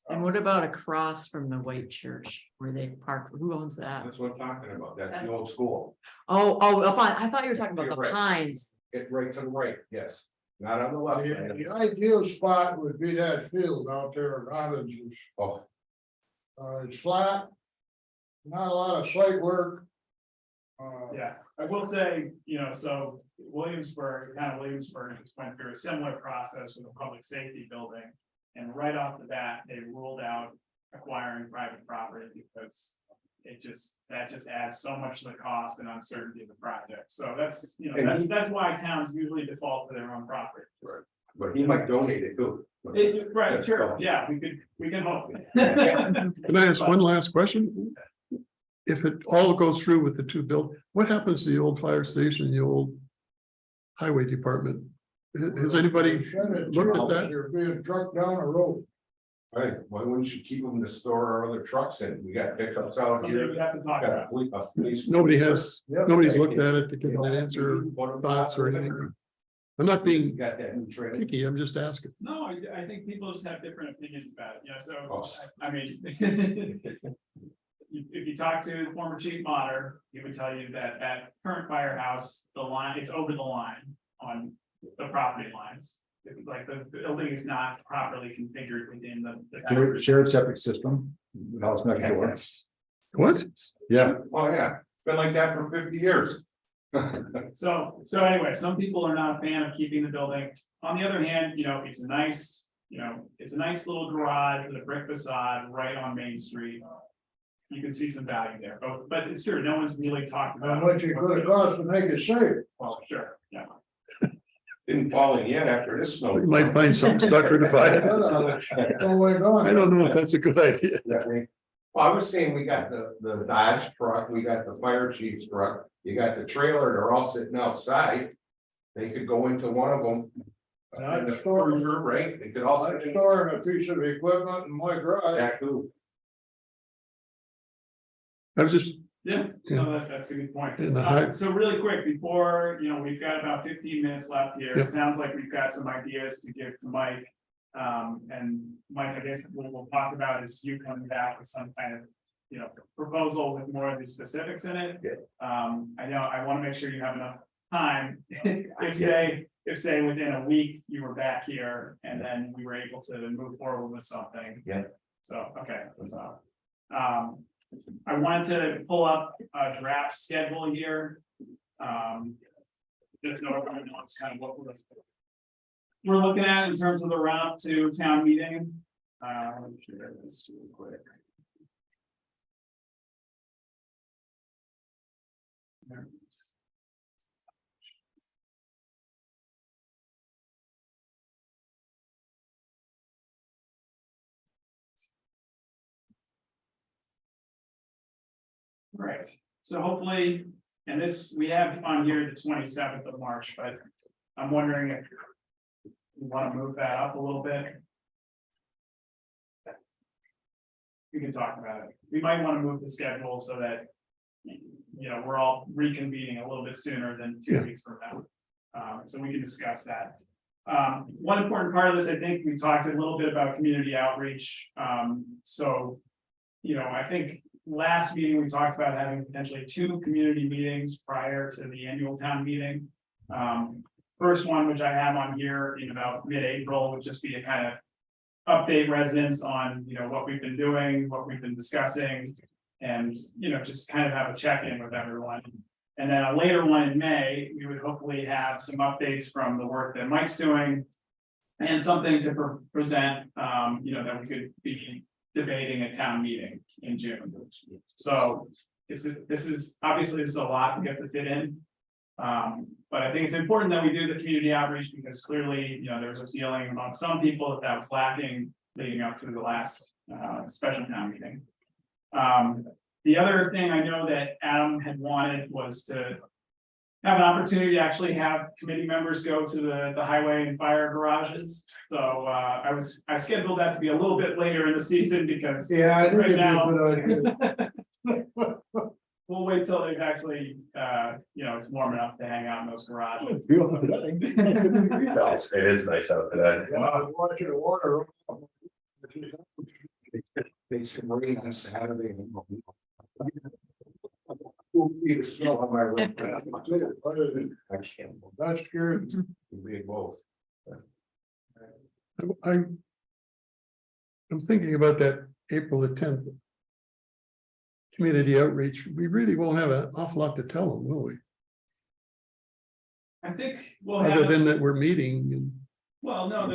And what about across from the white church where they park? Who owns that? That's what I'm talking about, that's the old school, Oh, up on, I thought you were talking about You're the right. Pines. get right to the right, yes, not on the left. The ideal spot would be that field out there at Robinson's. Oh, It's flat. Not a lot of site work. Yeah, I will say, so Williamsburg just went through a similar process with a public safety building. And right off the bat, they ruled out acquiring private property because that just adds so much to the cost and uncertainty of the project. So that's why towns usually default to their own property. but he might donate it too. Right, That's sure, fine. yeah, we can hope. Can I ask one last question? If it all goes through with the 2 what happens to the old fire station, the old highway department? Has anybody looked at that? You're being trucked down a road. Right, why wouldn't you keep them to store our other trucks in, we got pickups out Something we here. have to talk Got about. a police. Nobody's looked at it to You get know, an answer, what thoughts or about- anything. I'm not You being got that new trailer. picky, I'm just asking. No, I think people just have different opinions about it, so, Oh. I mean. If you talk to former chief Mater, he would tell you that current firehouse, the line, it's over the line on the property lines. Like the building is not properly configured within the. Shared septic system, the house next door. What? Yeah, Oh, yeah, it's been like that for 50 years. So anyway, some people are not a fan of keeping the building. On the other hand, it's a nice, it's a nice little garage with a brick facade right on Main Street. You can see some value there, but it's true, no one's really talked How about. much it could have cost to make it safe. Well, sure, yeah. Didn't fall in yet after this snow. You might find some sucker to buy it. It's all the way gone. I don't know if that's a good idea. That way. Well, I was saying we got the Dodge truck, we got the fire chief's truck, you got the trailer, they're all sitting outside. They could go into one of them. I'd The store- cruiser, right? They could also. I'm storing a piece of equipment in my garage. That too. I was just, Yeah, no, that's a good point. In the high- So really quick, before, we've got about 15 minutes left here. Yep. It sounds like we've got some ideas to give to Mike. And Mike, I guess what we'll talk about is you coming back with some kind of, proposal with more of the specifics in it. Yeah. I know, I want to make sure you have enough time. If say within a week you were back here and then we were able to move forward with something. Yeah. So, okay, so, I wanted to pull up a draft schedule here. Just so everyone knows kind of what we're looking at in terms of the route to town meeting. Let me share this real quick. There it is. Right, so hopefully, and this, we have on here the 27th of March, but I'm wondering if you want to move that up a little bit. We can talk about it. We might want to move the schedule so that, we're all reconvening a little bit sooner than 2 Yeah. weeks from now. So we can discuss that. One important part of this, I think we talked a little bit about community outreach. So, I think last meeting, we talked about having potentially 2 community meetings prior to the annual town meeting. First one, which I have on here in about mid-April, would just be to kind of update residents on, what we've been doing, what we've been discussing. And, just kind of have a check-in with everyone. And then a later one in May, we would hopefully have some updates from the work that Mike's doing. And something to present, that we could be debating at town meeting in June. So this is obviously a lot we have to fit in. But I think it's important that we do the community outreach because clearly, there's a feeling among some people that was lacking leading up to the last special town meeting. The other thing I know that Adam had wanted was to have an opportunity to actually have committee members go to the highway and fire garages. So I scheduled that to be a little bit later in the season because Yeah, I think right it'd be a now, good idea. we'll wait till they've actually, it's warm enough to hang out in those garages. It is nice out today. Yeah, I was watching the water. They said rain on Saturday. Feet of snow on my roof. I can't. That's scary. We had both. I'm thinking about that April the 10th. Community outreach, we really won't have an awful lot to tell them, will we? I think we'll Other have, than that we're meeting and. well, no,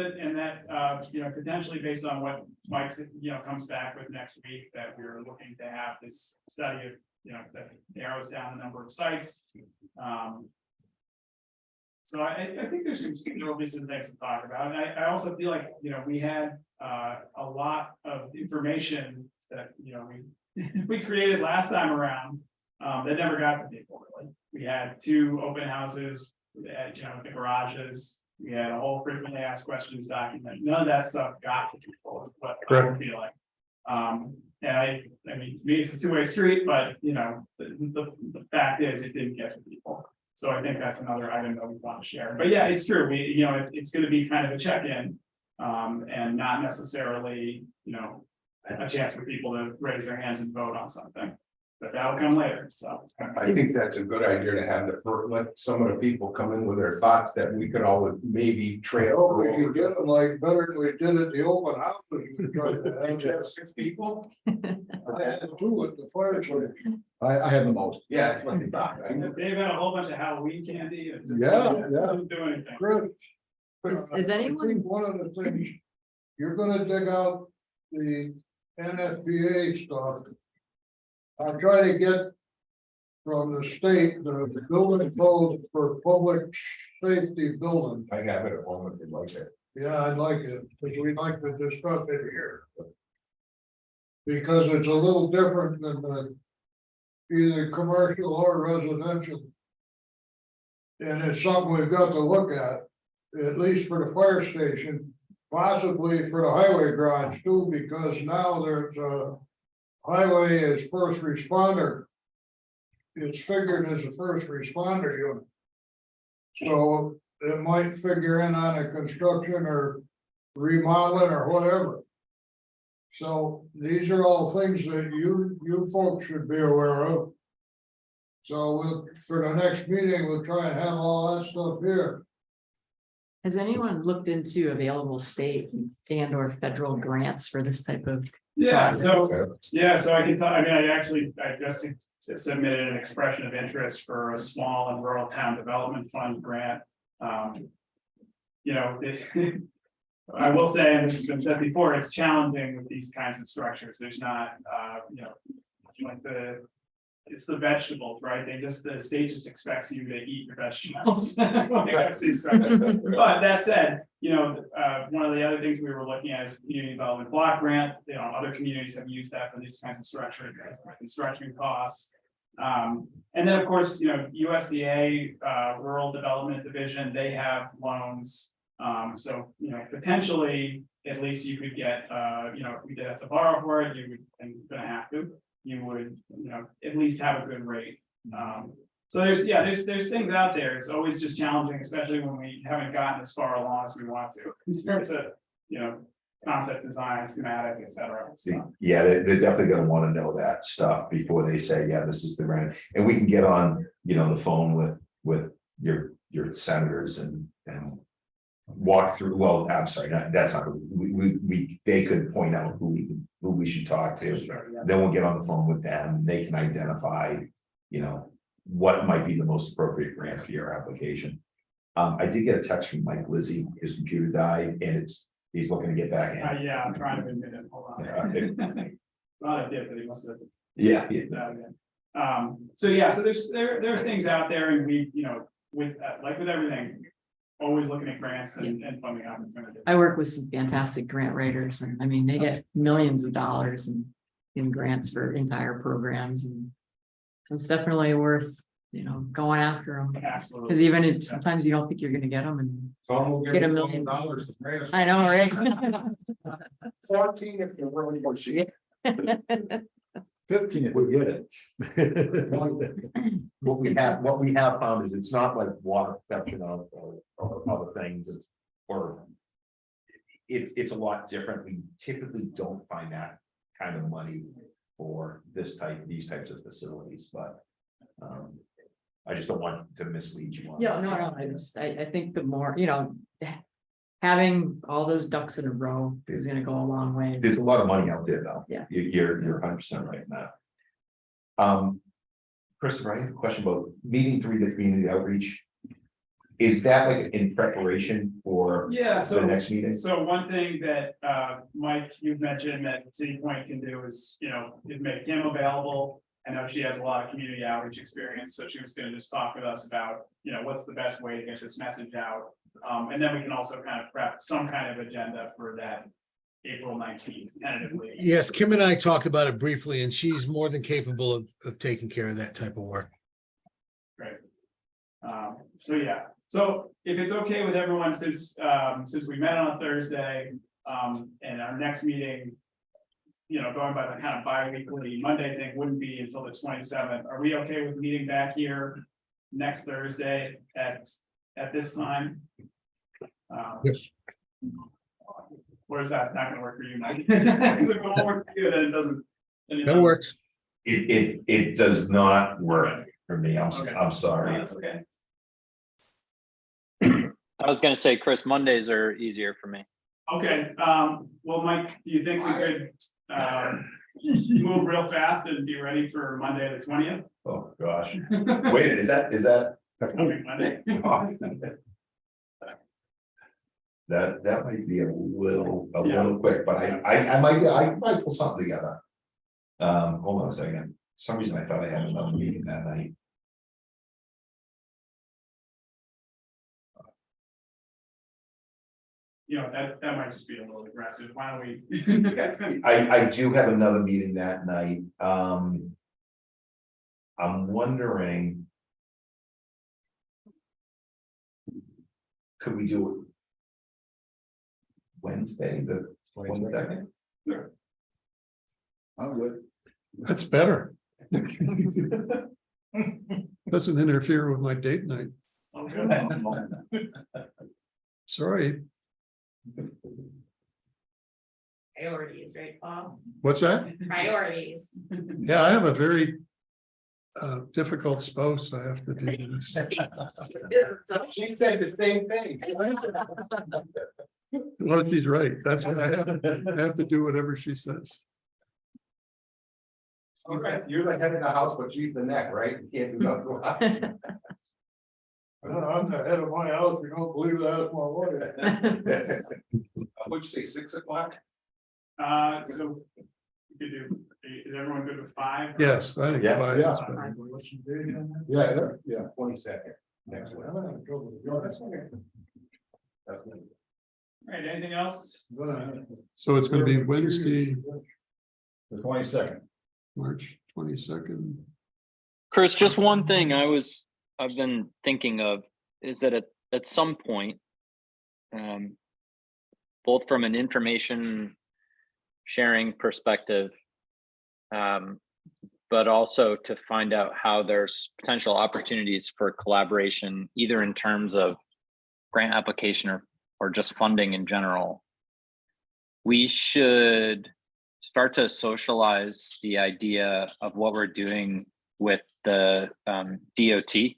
potentially based on what Mike's, comes back with next week, that we're looking to have this study of, that narrows down the number of sites. So I think there's there'll be some things to talk about, and I also feel like, we had a lot of information that, we created last time around, that never got to people really. We had 2 open houses, we had, the garages, we had a whole frequently asked questions document, none of that stuff got to people, is what I'm feeling. And I mean, to me, it's a 2-way street, but, the fact is, it didn't get to people. So I think that's another item that we want to share, but yeah, it's true, it's gonna be kind of a check-in. And not necessarily, a chance for people to raise their hands and vote on something, but that'll come later, so. I think that's a good idea to have let some of the people come in with their thoughts that we could all maybe trail. Oh, we could get them like better than we did at the open house. We tried to Did you have have 6 people? I had 2 at the fire station. I had the most. Yeah, that's what they thought. They've had a whole bunch of Halloween candy and. Yeah, yeah. Doesn't do anything. Chris, Is I anyone, think one of the things, you're gonna dig out the NFPA stuff. I'll try to get from the state, the building code for public safety buildings. I have it at home if you'd like it. Yeah, I'd like it, because we like to discuss it here. Because it's a little different than either commercial or residential. And it's something we've got to look at least for the fire station, possibly for the highway garage too, because now there's a highway as first responder. It's figured as a first responder unit. So it might figure in on a construction or remodeling or whatever. So these are all things that you folks should be aware of. So we'll, for the next meeting, we'll try and have all that stuff here. Has anyone looked into available state and or federal grants for this type of? Yeah, so I can tell, I mean, I just submitted an expression of interest for a small and rural town development fund grant. You know, I will say, and this has been said before, it's challenging with these kinds of structures. There's not, you know, it's like it's the vegetables, right? The state just expects you to eat your vegetables. But that said, you know, one of the other things we were looking at is community development block grant. You know, other communities have used that for these kinds of structure, construction costs. And then, of course, you know, USDA, Rural Development Division, they have loans. So, you know, potentially, at least you could get, you know, if you did have to borrow for it, you would, and you're gonna have to, you would, you know, at least have a good rate. So there's things out there. It's always just challenging, especially when we haven't gotten as far along as we want to, in terms of, you know, concept design, schematic, et cetera. So, Yeah, they're definitely gonna wanna know that stuff before they say, yeah, this is the grant. And we can get on, you know, the phone with your senators and walk through, well, I'm sorry, that's not, they could point out who we should talk to. Then we'll get on the phone with them, they can identify, you know, what might be the most appropriate grant for your application. I did get a text from Mike Lizzie, his computer died, and he's looking to get back in. yeah, I'm trying to admit it, hold on. Well, I did, but he must have. Yeah. So yeah, so there are things out there, and we, you know, with like with everything, always looking at grants and funding opportunities. I work with some fantastic grant writers, and I mean, they get millions of dollars in grants for entire programs, and so it's definitely worth, you know, going after them. Absolutely. Because even sometimes you don't think you're gonna get them, and Someone will give Get you $1 million. $1 to grant us I know, right? 14 if you're really pushing. 15 if we get it. What we have found is it's not like water protection or other things, it's a lot different. We typically don't find that kind of money for these types of facilities, but I just don't want to mislead you on. Yeah, no, I think the more, you know, having all those ducks in a row is gonna go a long way. There's a lot of money out there, though. Yeah. You're 100% right now. Christopher, I have a question about meeting 3 the community outreach. Is that like in preparation for Yeah, the next meeting? So one thing that, Mike, you've mentioned that City Point can do is, you know, make Kim available. I know she has a lot of community outreach experience, so she was gonna just talk with us about, you know, what's the best way to get this message out. And then we can also kind of prep some kind of agenda for that April 19th tentatively. Yes, Kim and I talked about it briefly, and she's more than capable of taking care of that type of work. Great. So yeah, so if it's okay with everyone, since we met on a Thursday, and our next meeting, you know, going by the kind of bi-weekly Monday thing wouldn't be until the 27th. Are we okay with meeting back here next Thursday at this time? Yes. Or is that not gonna work for you, Mike? Because if it won't work for you, then it doesn't. then it That doesn't. works. It does not work for me. I'm No, sorry. that's okay. I was gonna say, Chris, Mondays are easier for me. Okay, well, Mike, do you think we could, move real fast and be ready for Monday, the 20th? Oh, gosh. Wait, is that? Monday. That might be a little Yeah. quick, but I might pull something together. Hold on a second. For some reason I thought I had another meeting that night. you know, that might just be a little aggressive. Why don't we? I do have another meeting that night. I'm wondering. Could we do it? Wednesday, the 22nd? I'm good. That's better. Doesn't interfere with my date night. Okay. Sorry, Priorities, right, Paul? what's that? Priorities. Yeah, I have a very difficult spouse I have to do this. She said the same thing. Well, she's right. That's what I have to do whatever she says. You're the head of the house, but she's the neck, right? You can't do nothing. I'm the head of my house, you don't believe that's my wife. What'd you say, 6 o'clock? So. We could do, is everyone good with 5? Yes, I think. Yeah. five Yeah. is better. Yeah. 22nd, next week. That's me. All right, anything else? So it's gonna be Wednesday, The 22nd. March 22nd. Chris, just one thing I've been thinking of is that at some point, both from an information sharing perspective, but also to find out how there's potential opportunities for collaboration, either in terms of grant application or just funding in general. We should start to socialize the idea of what we're doing with the DOT,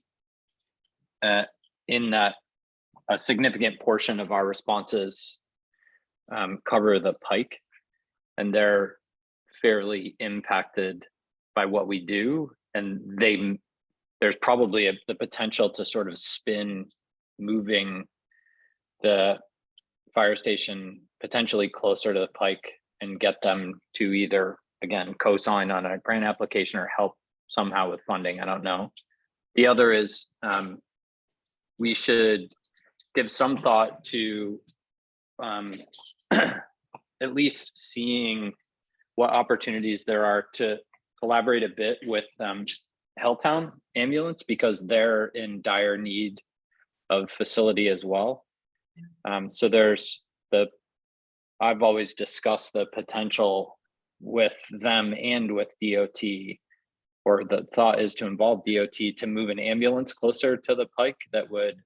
in that a significant portion of our responses cover the pike, and they're fairly impacted by what we do, and there's probably the potential to sort of spin moving the fire station potentially closer to the pike and get them to either, again, co-sign on a grant application or help somehow with funding. I don't know. The other is we should give some thought to at least seeing what opportunities there are to collaborate a bit with Helltown Ambulance, because they're in dire need of facility as well. So I've always discussed the potential with them and with DOT, or the thought is to involve DOT to move an ambulance closer to the pike that would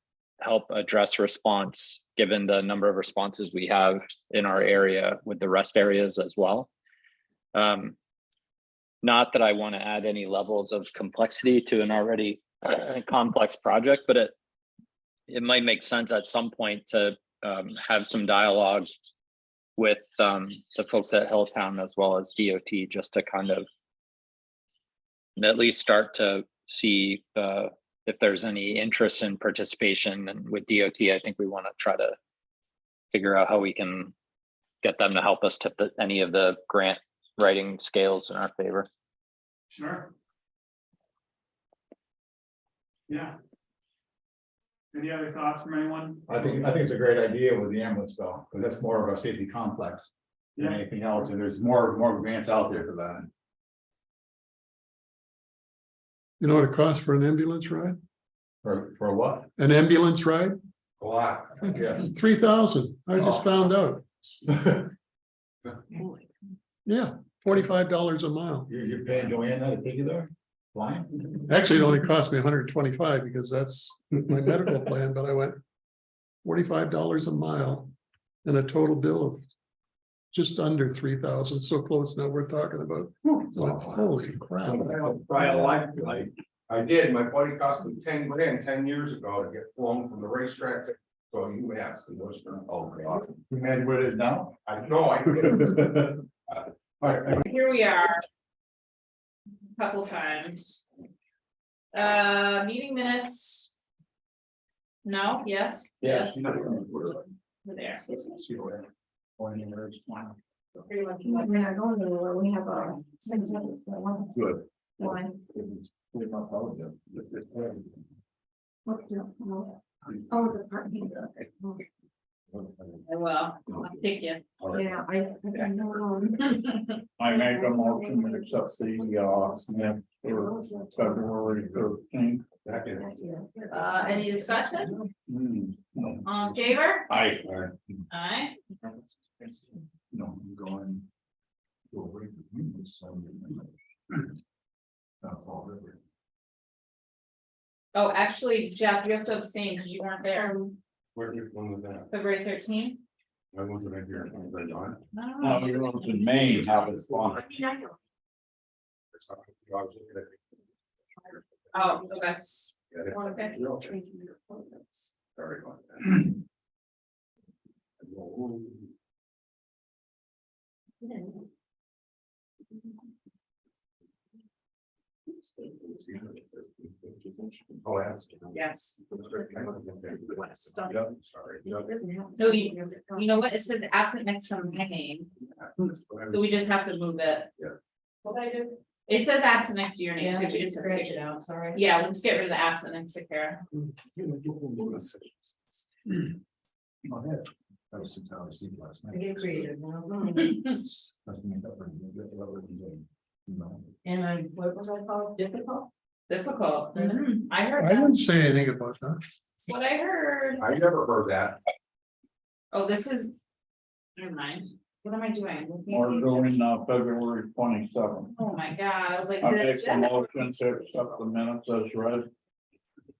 help address response, given the number of responses we have in our area with the rest areas as well. Not that I want to add any levels of complexity to an already complex project, but it might make sense at some point to have some dialogue with the folks at Hilltown as well as DOT, just to kind of at least start to see if there's any interest in participation. And with DOT, I think we want to try to figure out how we can get them to help us tip any of the grant writing scales in our favor. Sure. Yeah. Any other thoughts from anyone? I think it's a great idea with the ambulance though, because that's more of a safety complex than Yeah. anything else, and there's more grants out there for that. You know what it costs for an ambulance ride? For what? An ambulance ride? A lot. Yeah. 3,000. I just found out. Yeah, $45 a mile. You're paying Joanne that to take you there? Flying? Actually, it only cost me 125 because that's my medical plan, but I went $45 a mile and a total bill of just under 3,000. So close now we're talking about. So, holy crap. I did, my buddy cost me 10 grand 10 years ago to get flown from the racetrack to UMass. Oh, God. You imagine where it is now? I know, I did. All right, Here we are. Couple times. Meeting minutes. No, yes? Yes. We're there. We have a. Good. One. Oh, the parking. I will, I'll take you. Yeah, I know. I make a motion to accept the, minutes for February 13th. Any discussion? All in favor? Aye. Aye. No, I'm going. Oh, actually, Jeff, you have to abstain because you weren't there, Where did one was that? February 13th. I wasn't in here. I was on. No, you're in Maine, how it's fun. Oh, okay. Okay. Sorry about that. Oh, Yes. Sorry. No, you know what? It says absent next to my name, so we just have to move it. Yeah. What I do? It says absent next to your name. Yeah, Could we just just scratch it out, sorry. Yeah, we'll just get rid of the absent next to Kara. That was 6 hours sleep last I night. get creative. now. No. And what was I called, difficult? Difficult. I heard I that. didn't say anything about that. That's what I heard. I never heard that. Oh, this is. Never mind. What am I doing? We're doing, February 27th. Oh my God, I was like. I the make a agenda- motion to accept the minutes as read.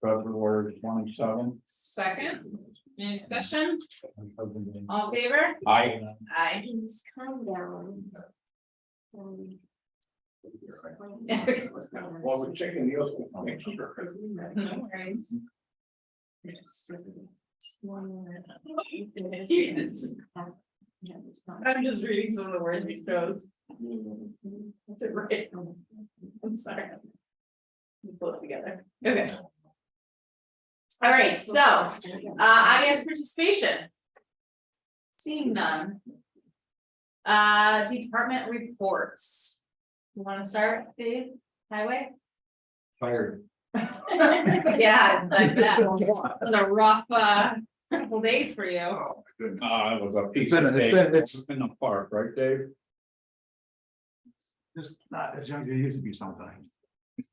February 27th. Second, any discussion? All in favor? Aye. Aye. Calm down. Well, with chicken meals. I'll make sure. No worries. I'm just reading some of the words he chose. That's it, right? I'm sorry. Let me pull it together. Okay. All right, so, audience participation. Seeing none. Department reports. You wanna start, Dave? Highway? Fired. Yeah, like that. It was a rough, couple days for you. Oh, my goodness. It was a piece been- of it's cake. been- it's- In the park, right, Dave? Just not as young as you used to be sometimes.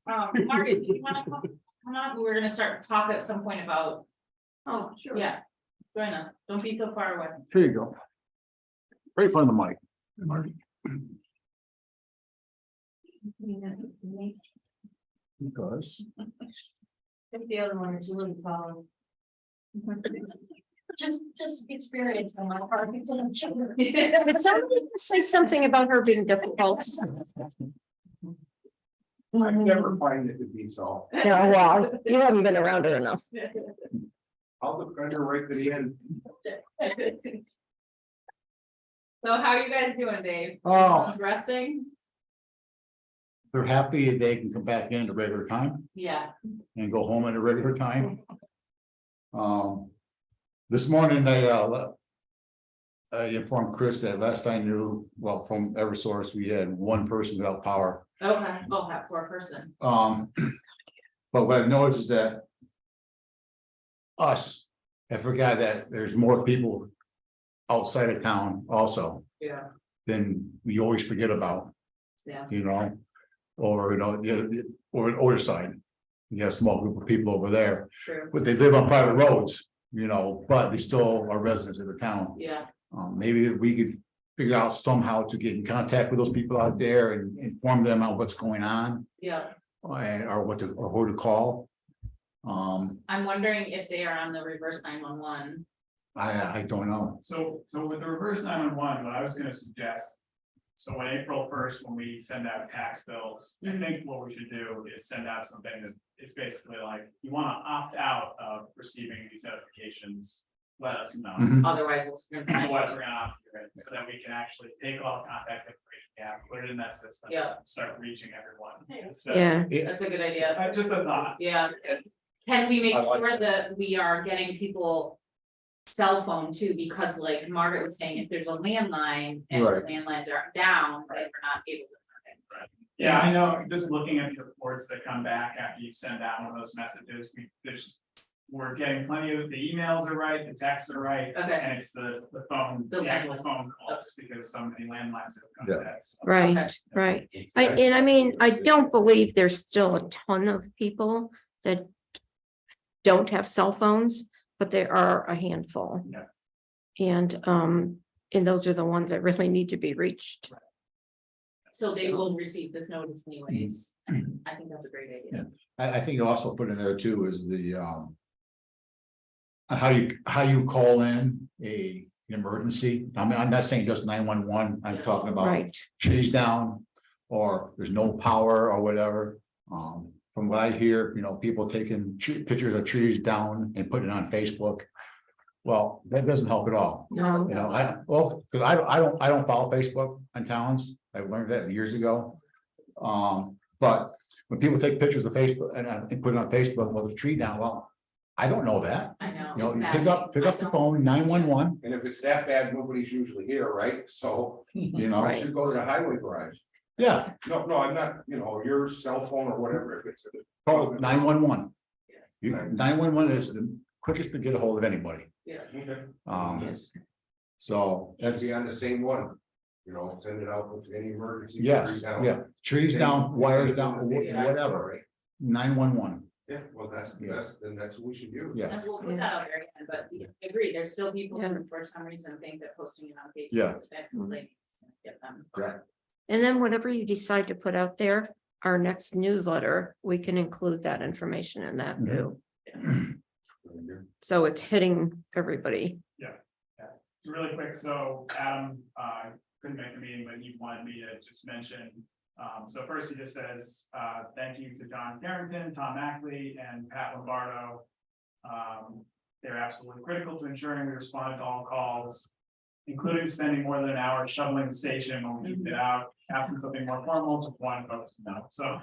Margaret, do you wanna come on? We're gonna start talking at some point about, Oh, sure. yeah, join us. Don't be so far away. Here you go. Right in front of the mic. Because. I think the other one is a little taller. Just experience on my part. But somebody say something about her being difficult. I never find it to be so. Yeah, well, you haven't been around her enough. I'll defend her right to the end. So how are you guys doing, Dave? Oh, Everyone's resting? they're happy they can come back in at a regular time Yeah. and go home at a regular time. This morning I informed Chris that last I knew, well, from Eversource, we had one person without power. Okay, oh, that poor person. But what I've noticed is that us, I forgot that there's more people outside of town also Yeah. than we always forget about. Yeah. You know, or, you know, or the other side. You got a small group of people over there, True. but they live on private roads, you know, but they still are residents of the town. Yeah, Maybe we could figure out somehow to get in contact with those people out there and inform them on what's going on. yeah. Or what to, or who to call. I'm wondering if they are on the reverse 911. I don't know. So with the reverse 911, what I was gonna suggest. So on April 1st, when we send out tax bills, I think what we should do is send out something that is basically like, you wanna opt out of receiving these notifications. Let us know. Mhm. Otherwise, we're gonna sign Otherwise, it. we're gonna opt you in, so that we can actually take all the contact information, yeah, put it in that system. Yeah. Start reaching everyone. So, Yeah, That's a good idea. just a thought. Yeah. Can we make I like sure that we are getting people cell phone too? Because like Margaret was saying, if there's a landline and the Right. landlines are down, like we're not able to. Yeah, I know, just looking at the reports that come back after you send out one of those messages, there's we're getting plenty of, the emails are right, the texts are right. Okay. And it's the phone, The the actual landline. phone calls, because so many landlines have come Yeah. to that. So, Right, right. And I mean, I don't believe there's still a ton of people that don't have cell phones, but there are a handful. Yeah. And those are the ones that really need to be reached. So they will receive this notice anyways. I think that's a great idea. I think you also put in there too is the, how you call in an emergency. I mean, I'm not saying just 911, I'm talking about Right, trees down. Or there's no power or whatever. From what I hear, people taking pictures of trees down and putting it on Facebook. Well, that doesn't help at all. no, Because I don't follow Facebook on towns. I learned that years ago. But when people take pictures of Facebook and put it on Facebook, well, the tree down, well, I don't know that. I know. You know, it's you bad. pick up the phone, 911, And if it's that bad, nobody's usually here, right? So you know, I should go to the highway garage. yeah, No, I'm not, your cell phone or whatever, if it's. call 911. Yeah. 911 is the quickest to get a hold of anybody. Yeah. Okay. So Should that's, be on the same one, send it out with any emergency. yes, yeah, trees down, wires down, whatever, Right. 911, Yeah, well, that's, then that's what we should do. yeah, And we'll put that out there again, but I agree, there's still people Yeah. who for some reason think that posting it on Facebook. Yeah. That completely get them. yeah. and then whatever you decide to put out there, our next newsletter, we can include that information in that too. So it's hitting everybody. So really quick, so Adam, couldn't make the meeting, but he wanted me to just mention. So first he just says, thank you to John Carrington, Tom Ackley, and Pat Lombardo. They're absolutely critical to ensuring we respond to all calls, including spending more than an hour shoveling the station when we moved it out. Absent something more formal, just wanted folks to know. So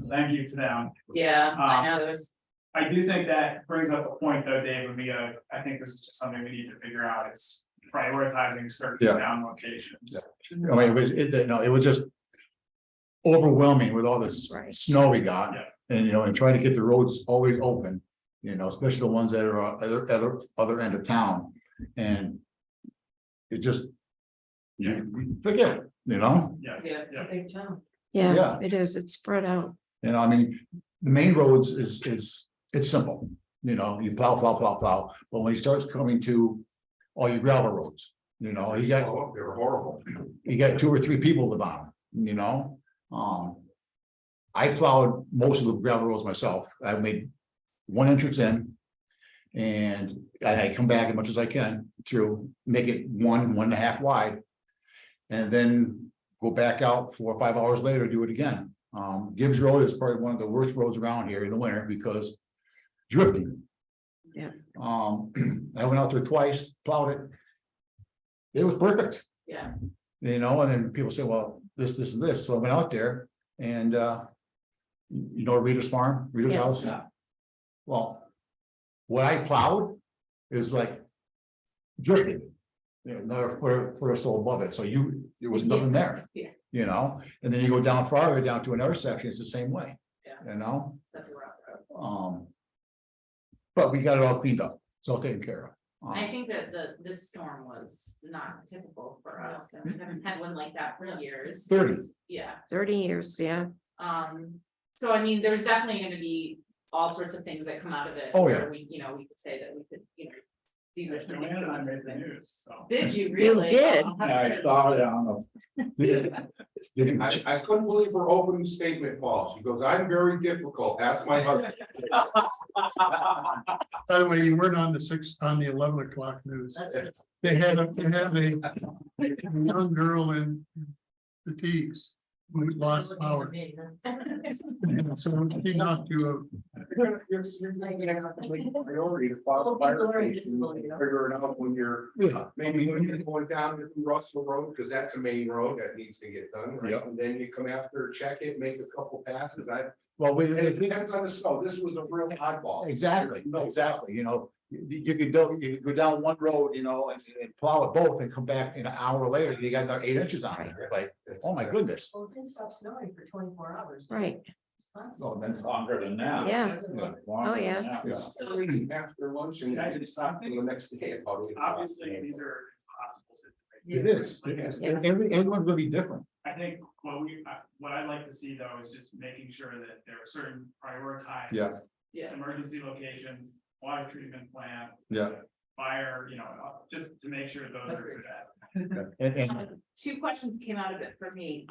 thank you to them. Yeah, I know, there's, I do think that brings up a point though, Dave, and I think this is just something we need to figure out, is prioritizing certain Yeah. down locations. I mean, it was just overwhelming with all this Right. snow we got. Yeah. And, and trying to get the roads always open, especially the ones that are on other end of town. And it just, you forget, Yeah, yeah. yeah. Big town. Yeah, Yeah. it is. It's spread out. I mean, the main roads it's simple, you plow, but when he starts coming to all your gravel roads, you got, Oh, they're horrible. you got 2 or 3 people at the bottom, I plowed most of the gravel roads myself. I made one entrance in. And I come back as much as I can through, make it 1.5 wide. And then go back out 4 or 5 hours later, do it again. Gibbs Road is probably one of the worst roads around here in the winter because drifting. Yeah. I went out there twice, plowed it. It was perfect. Yeah. And then people say, well, this, and this. So I went out there and, Rita's farm, Rita's Yes. house. Yeah. Well, what I plowed is like drifting. Another foot or so above it. So there was nothing there. Yeah. And then you go down farther down to another section, it's the same way. Yeah. That's a rough road. But we got it all cleaned up. It's all taken care of. I think that this storm was not typical for us, and we haven't had one like that for years. 30. Yeah, 30 years, yeah. so I mean, there's definitely gonna be all sorts of things that come out of it. Oh, yeah. where we could say that we could, these are. some Joanne and I made things the that- news, so. Did you really? did. Oh, I saw it on I couldn't believe her opening statement, Paul. She goes, I'm very difficult. Ask my husband. By the way, you weren't on the 11 o'clock news. That's They had a young girl in fatigues who lost power. And so she knocked you Priority to follow fire station, figure it out when you're, Yeah. maybe when you're going down to Russell Road, because that's a main road that needs to get done, right? Yeah. And then you come after, check it, make a couple passes. Well, And it depends on the snow. This was a real oddball. exactly, you could go down one road, and plow it both and come back in an hour later, you got another 8 inches on it. Like, oh my goodness. Well, it didn't stop snowing for 24 hours. Right. So that's Longer than that. Yeah. Oh, yeah. After lunch and I didn't stop till the next day at about 8 o'clock. Obviously, these are possible situations. It is, everyone's gonna be different. I think what I'd like to see though is just making sure that there are certain prioritized. Yeah. Yeah. Emergency locations, water treatment plant, Yeah. fire, just to make sure those are to that. And Two questions came out of it for me.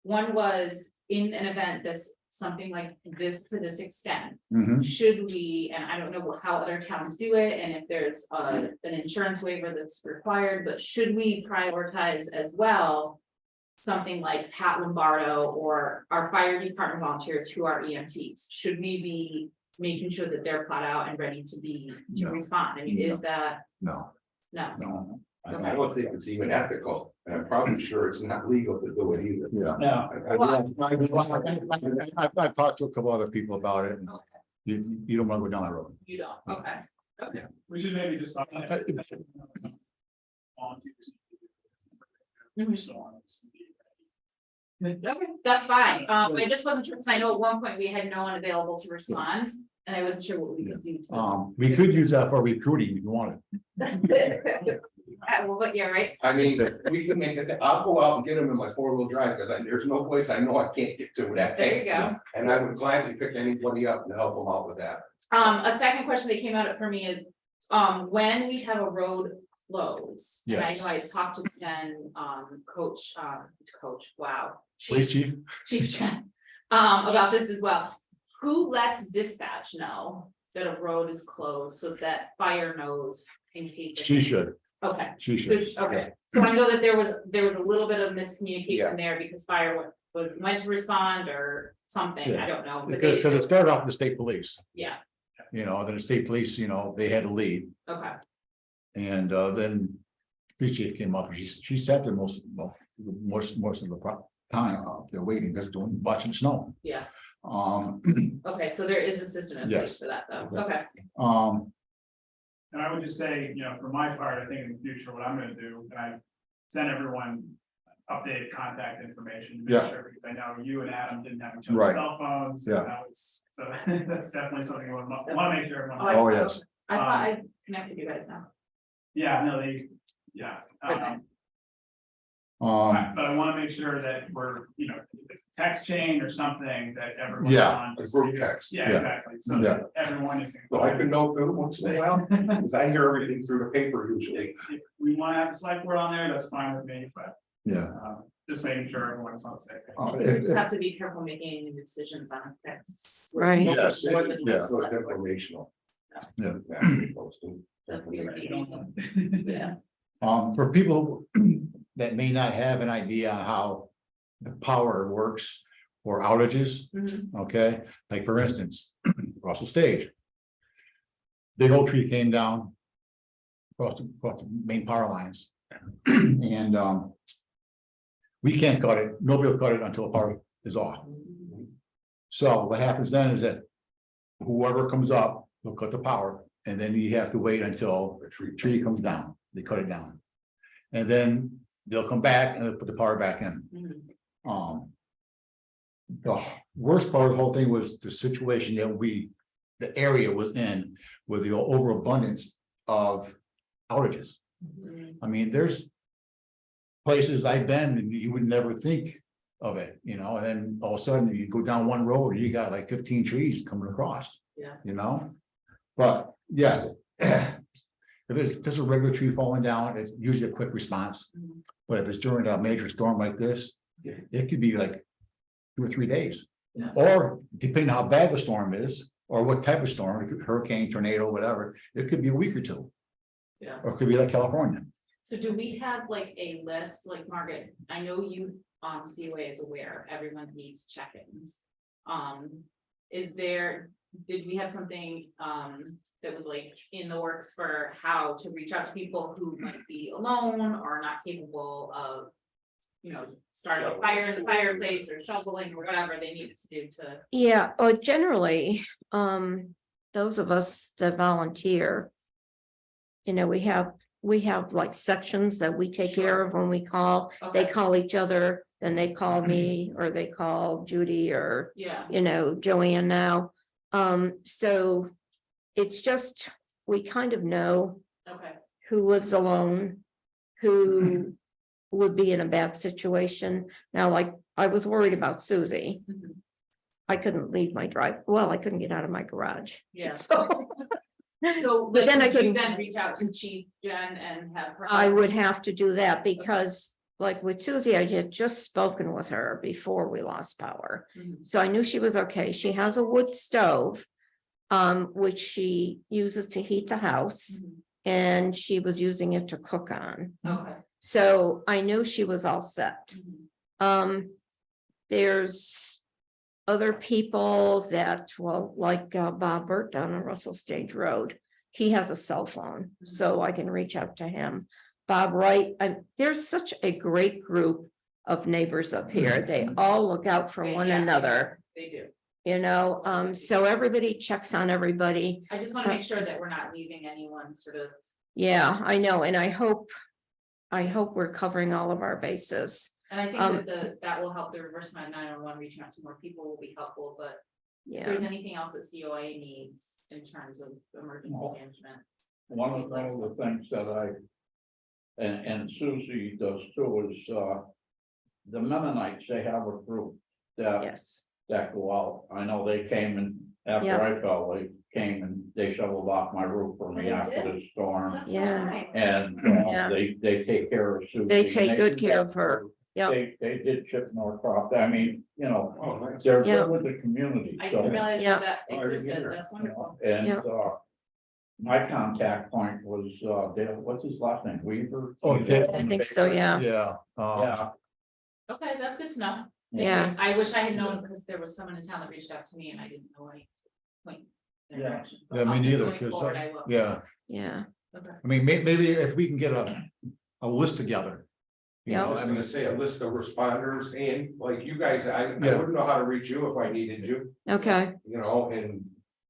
One was in an event that's something like this to this extent. mhm, Should we, and I don't know how other towns do it, and if there's an insurance waiver that's required, but should we prioritize as well? Something like Pat Lombardo or our fire department volunteers who are EMTs, should we be making sure that they're plowed out and ready to No. respond? I mean, is that, no, no, no, I don't think it's even ethical, and I'm probably sure it's not legal to do it either. yeah. No, I've talked to a couple other people about it, and you don't wanna go down that road. you don't, okay. we should maybe just. Volunteers. Okay, that's fine. I just wasn't sure, because I know at one point we had no one available to respond, and I wasn't sure what we could do. We could use that for recruiting if you wanted. Well, but yeah, right, I mean, we can make it, I'll go out and get them in my 4-wheel drive, because there's no place I know I can't get to that. there you go. And I would gladly pick anybody up to help them out with that. A second question that came out for me is, when we have a road close. And I Yes. know I talked to Jen, coach, wow. Police chief, Chief Jen, about this as well. Who lets dispatch know that a road is closed so that fire knows in case? she should, Okay, she should. okay, so I know that there was a little bit of miscommunication there because fire went to respond or something, I don't know. but they- Because it started off with the state police, Yeah, then the state police, they had to lead. okay, And then police chief came up and she sat there most of the time, they're waiting, just watching snow. yeah, Um, okay, so there is a system in place Yes. for that though, okay. And I would just say, for my part, I think in the future, what I'm gonna do, and I send everyone updated contact information. To make Yeah. sure, because I know you and Adam didn't have each Right. other's cell phones. Yeah. So that's definitely something I wanna make sure everyone. Oh, yes. I thought I connected you guys now. Yeah, no, yeah. Okay. But I wanna make sure that we're, if it's a text chain or something that everyone's Yeah, on. a group text. Yeah, Yeah. exactly, so Yeah. that everyone is. So I can know every once in a while, because I hear everything through the paper usually. If we wanna have the select board on there, that's fine with me, but yeah. just making sure everyone's on safe. We just have to be careful making any decisions on this. Right. Yes, More than yeah. just So let- it's informational. Yeah. That's weird. Yeah, For people that may not have an idea on how the power works or outages, Mhm. okay, like for instance, Russell Stage. Big old tree came down. Across the main power lines. And we can't cut it, nobody will cut it until the power is off. So what happens then is that whoever comes up will cut the power, and then you have to wait until the tree comes down, they cut it down. And then they'll come back and they'll put the power back in. Mhm. The worst part of the whole thing was the situation that the area was in with the overabundance of outages. Mhm. I mean, there's places I've been and you would never think of it, and then all of a sudden you go down one road, you got like 15 trees coming across. Yeah. But yes. If it's just a regular tree falling down, it's usually a quick response. Mhm. But if it's during a major storm like this, it could be like 2 or 3 days. Yeah. Or depending on how bad the storm is, or what type of storm, hurricane, tornado, whatever, it could be a week or 2. Yeah. Or it could be like California. So do we have like a list, like Margaret, I know you, COA is aware, everyone needs check-ins. Did we have something, that was like in the works for how to reach out to people who might be alone or not capable of, starting a fire in the fireplace or shoveling or whatever they needed to do to, Yeah, or generally, those of us that volunteer. We have we have like sections that we take care of when we call. They Okay. call each other, then they call me, or they call Judy, or, Yeah, you know, Joanne now. So it's just, we kind of know okay, who lives alone, who would be in a bad situation. Now, like, I was worried about Susie. Mhm. I couldn't leave my I couldn't get out of my garage. yeah. So So, But like, then I would you couldn't- then reach out to Chief Jen and have her? I would have to do that because like with Susie, I had just spoken with her before we lost power. Mhm. So I knew she was okay. She has a wood stove, which she uses to heat the house, Mhm. and she was using it to cook on. Okay. So I knew she was all set. Mhm. There's other people that, well, like Bob Burt down on Russell Stage Road. He has a cell phone, so I can reach out to him. Bob Wright, there's such a great group of neighbors up here. They all look out for one Yeah, another, They do. you know, so everybody checks on everybody. I just want to make sure that we're not leaving anyone sort of. Yeah, I know, and I hope we're covering all of our bases. And I think that will help the reverse my 911, reaching out to more people will be helpful, but if Yeah, there's anything else that COA needs in terms of emergency Well, management. One of the things that and Susie does too is, the Mennonites, they have a group that yes, go out. I know they came and after Yeah. I fell, they came and they shoveled off my roof for me They after did? the storm. That's Yeah. nice. And Yeah. they take care of Susie. They and take good do care that of her. for- Yep. They did chip Norcroft. I mean, you know, Oh, they're Yeah. good with the community. I so, didn't realize Yeah. that Oh, I didn't existed, either. that's you know, wonderful. And, Yeah. my contact point was, Dale, what's his last name? Weaver? Oh, Dale. I think so, yeah. Yeah. Yeah. Okay, that's good to know. Thank Yeah. you. I wish I had known because there was someone in town that reached out to me and I didn't know any point. in their Yeah. direction. But Yeah, me neither, going 'cause, forward, I will. Yeah, Yeah, Okay. I mean, maybe if we can get a list together. You Yeah. I know, was I gonna mean, say a list of responders and like you guys, I Yeah. wouldn't know how to reach you if I needed you, okay, you know, and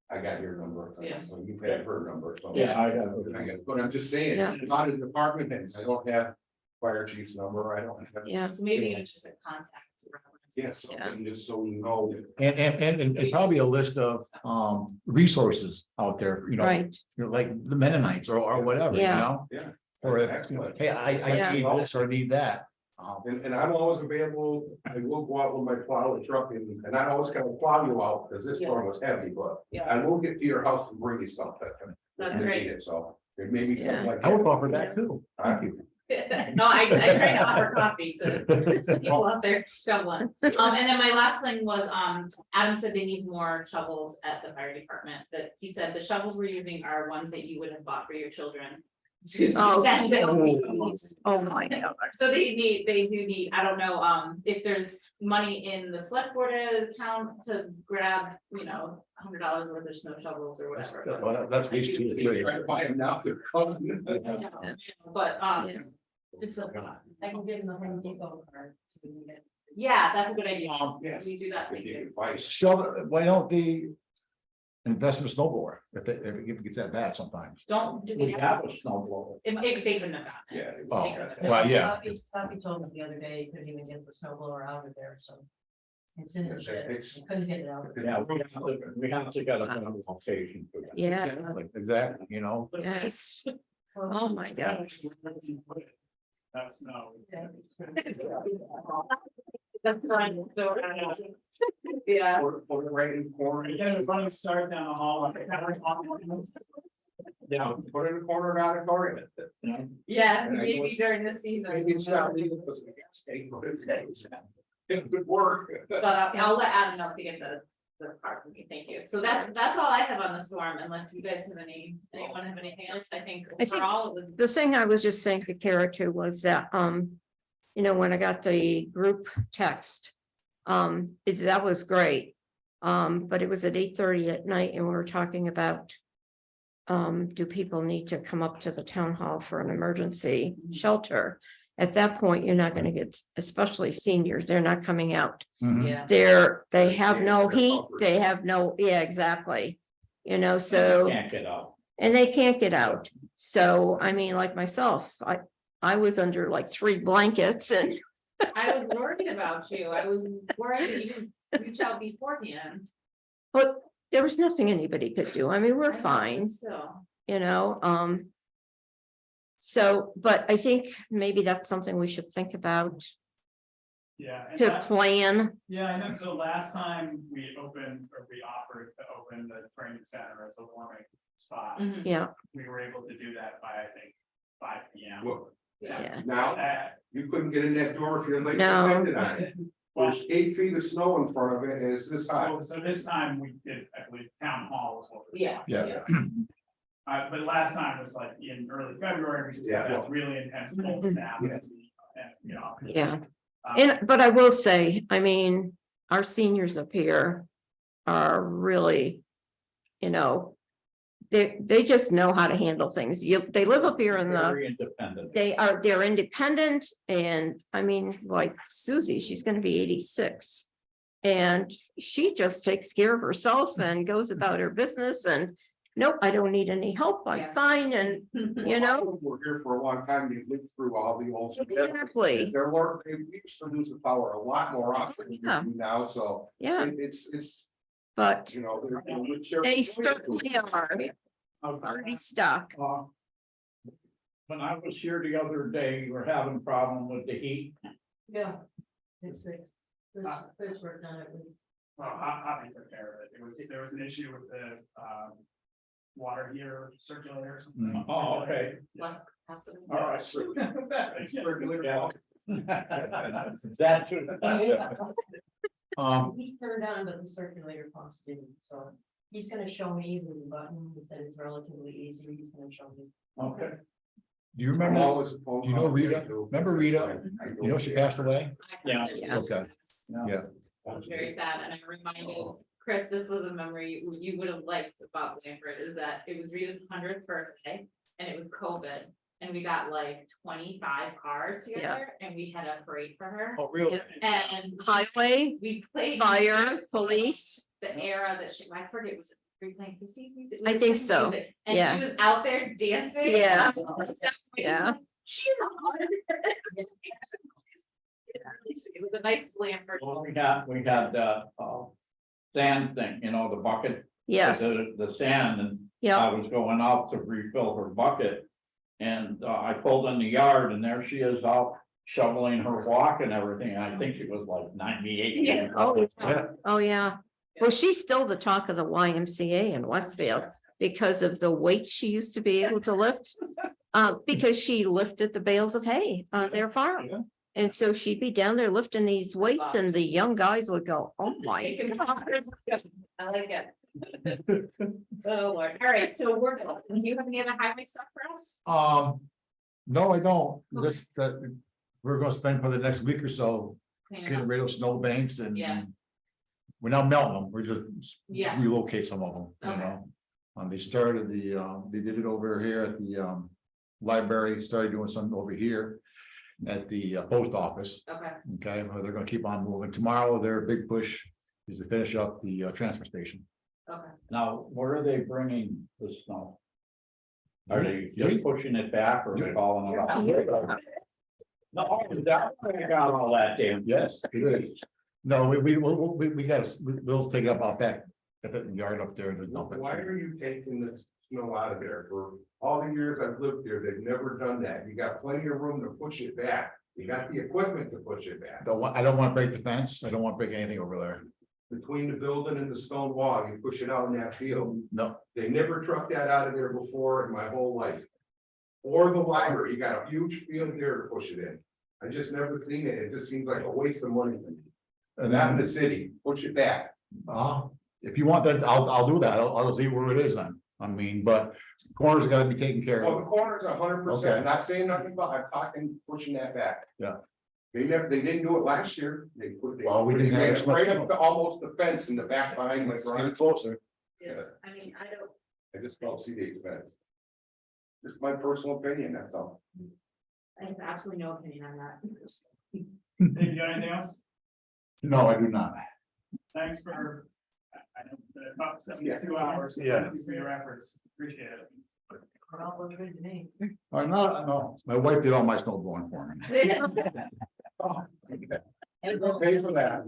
I got your number. Yeah. So you've had her number, so. Yeah, I I got- But I'm just saying, Yeah. a lot of department heads, I don't have fire chief's number, I don't have. yeah, So maybe even just a contact. reference. Yeah, something just so you know. and probably a list of resources out there, you know, right, like the Mennonites or whatever, you Yeah. know? Yeah. Or, Excellent. hey, I need this or need that. And I'm always available, I will go out with my plow and truck and I'm always gonna plow you out, because this storm was heavy, but Yeah. I will get to your house and bring you something. That's if you great. need it, so there may be something Yeah. like. I would that. offer that too. Thank you. No, I try to offer coffee to people out there shoveling. And then my last thing was, Adam said they need more shovels at the fire department, that he said the shovels we're using are ones that you would have bought for your children. To Oh, test it. oh my God. So they do need, I don't know, if there's money in the select board account to grab, $100 worth of snow shovels or whatever. Well, that's at least 2 or 3. Try to buy them now, they're coming. I know, but, Yeah. just so, I can give them the Home Depot card. Yeah, that's a good idea. Yes. We do that, If thank you you. advice. Why don't they invest in a snowboard if it gets that bad sometimes? Do We have a snow blower. They couldn't have gotten it. Yeah. Oh, They couldn't have. well, yeah. Bobby told me the other day, he couldn't even get the snow blower out of there, so. It's in the shed, It's- he couldn't get it out. Yeah, we have to get a better location for that. Yeah, Exactly, you know? yes, oh my God. That's no. That's fine, so, yeah, Put it right in the corner. You get a running start down the hall. Yeah, put it in the corner of the auditorium. yeah, And I maybe was- during this season. Maybe it's not legal because of the gas station, but it's. It would work. But I'll let Adam know to get the card from me, thank you. So that's all I have on the storm, unless you guys have anyone have anything else, I think I think overall it was. The thing I was just saying to Kara too was that, when I got the group text, that was great. But it was at 8:30 at night and we were talking about, do people need to come up to the town hall for an emergency shelter? At that point, you're not gonna get, especially seniors, they're not coming out. Mhm. Yeah, They have no They're heat, buffered. they have no, yeah, exactly. So. Can't get out. and they can't get out. So, I mean, like myself, I was under like 3 blankets and, I was worried about you. I was worried that you didn't reach out beforehand. but there was nothing anybody could do. I mean, I we're know, but fine, Still. you know, so, but I think maybe that's something we should think about Yeah. and to that- plan. Yeah, I know. So last time we opened, or we offered to open the training center as a warming spot, Mhm. Yeah, we were able to do that by, I think, 5 p.m. Look, yeah. now, Uh, you couldn't get in that door if you're late No. depended on it. Well, There's 8 feet of snow in front of it and it's this high. so this time we did, I believe, town hall was what. we- Yeah. Yeah. But last time was like in early February, we just had a really intense cold snap. Yeah. And, you know. Yeah. um, And, but I will say, I mean, our seniors up here are really, you know, they just know how to handle things. They live up here in the, Very independent. they're independent, and I mean, like Susie, she's gonna be 86. And she just takes care of herself and goes about her business, and nope, I don't need any help, I'm Yeah. fine, and you know, We're here for a long time, they lived through all the old. exactly, They're learning, they used to lose the power a lot more often than Yeah. we do now, so yeah, it's, but you know. they certainly are already stuck. When I was here the other day, you were having a problem with the heat. Yeah. It's fixed. Chris worked on it. Well, I took care of it. There was an issue with the, water heater circulator or something. Oh, okay. Let's pass it. All right. That's. He turned on, but the circulator pumps didn't, so he's gonna show me the button, he said it's relatively easy, he's gonna show me. Okay. Do you I'm remember, always a phone do you know call away, Rita? too. Remember Rita? You know, she passed away? Yeah. Yeah. Okay. Yeah. Very sad, and I reminded Chris, this was a memory you would have liked about Blanford, is that it was Rita's 100th birthday, and it was COVID. And we got like 25 cars together, and we had a parade for her, Oh, really? and Highway, we played. fire, music, police, the era that she, I forget, was we playing 50s music? I We were think playing so, music, And yeah. she was out there dancing. Yeah. Yeah. She's on. It was a nice Blanford. Well, we had sand thing, you know, the bucket. yes, The sand, and yeah, I was going out to refill her bucket. And I pulled in the yard and there she is out shoveling her walk and everything. I think she was like 98. Yeah. oh, yeah. Well, she's still the talk of the YMCA in Westfield because of the weight she used to be able to lift. Because she lifted the bales of hay on their farm. Yeah. And so she'd be down there lifting these weights and the young guys would go, oh my God. I like it. Oh, Lord. All right, so do you have any other highway stuff for us? No, I don't. This, we're gonna spend for the next week or so, Clean it getting up? rid of snow banks and. Yeah. We're not melting them, we're just Yeah. relocate some of them, you Okay. know. They started they did it over here at the library, started doing something over here. At the post office, Okay, okay, well, they're gonna keep on moving. Tomorrow, their big push is to finish up the transfer station. okay. Now, where are they bringing the snow? Are they Yeah. just pushing it back or are they hauling it off? Yeah. No, that, I got all that damn. Yes, it is. No, we got, we'll take it up out back at the yard up there and dump it. Why are you taking the snow out of there? For all the years I've lived here, they've never done that. You got plenty of room to push it back. You got the equipment to push it back. I don't wanna break the fence, I don't wanna break anything over there. Between the building and the stone wall, you push it out in that field. No, They never trucked that out of there before in my whole life. Or the library, you got a huge field there to push it in. I just never seen it. It just seems like a waste of money. and Not in then, the city, push it back. if you want that, I'll do that, I'll see where it is then. I mean, but corners gotta be taken care Well, of. the corner's 100%, Okay. I'm not saying nothing about, I'm talking pushing that back. Yeah. They didn't do it last year, they Well, we didn't have ran as it much right up to almost the fence in the back behind my Let's get garage. closer. Yeah, I mean, I don't, I just don't see the expense. Just my personal opinion, that's all. I have absolutely no opinion on that. Dave, you got anything else? No, I do not. Thanks for, I know, about 72 hours. Yeah. Thanks for your efforts. Appreciate it. all look good to me. I know, my wife did all my snow blowing for me. Pay for that.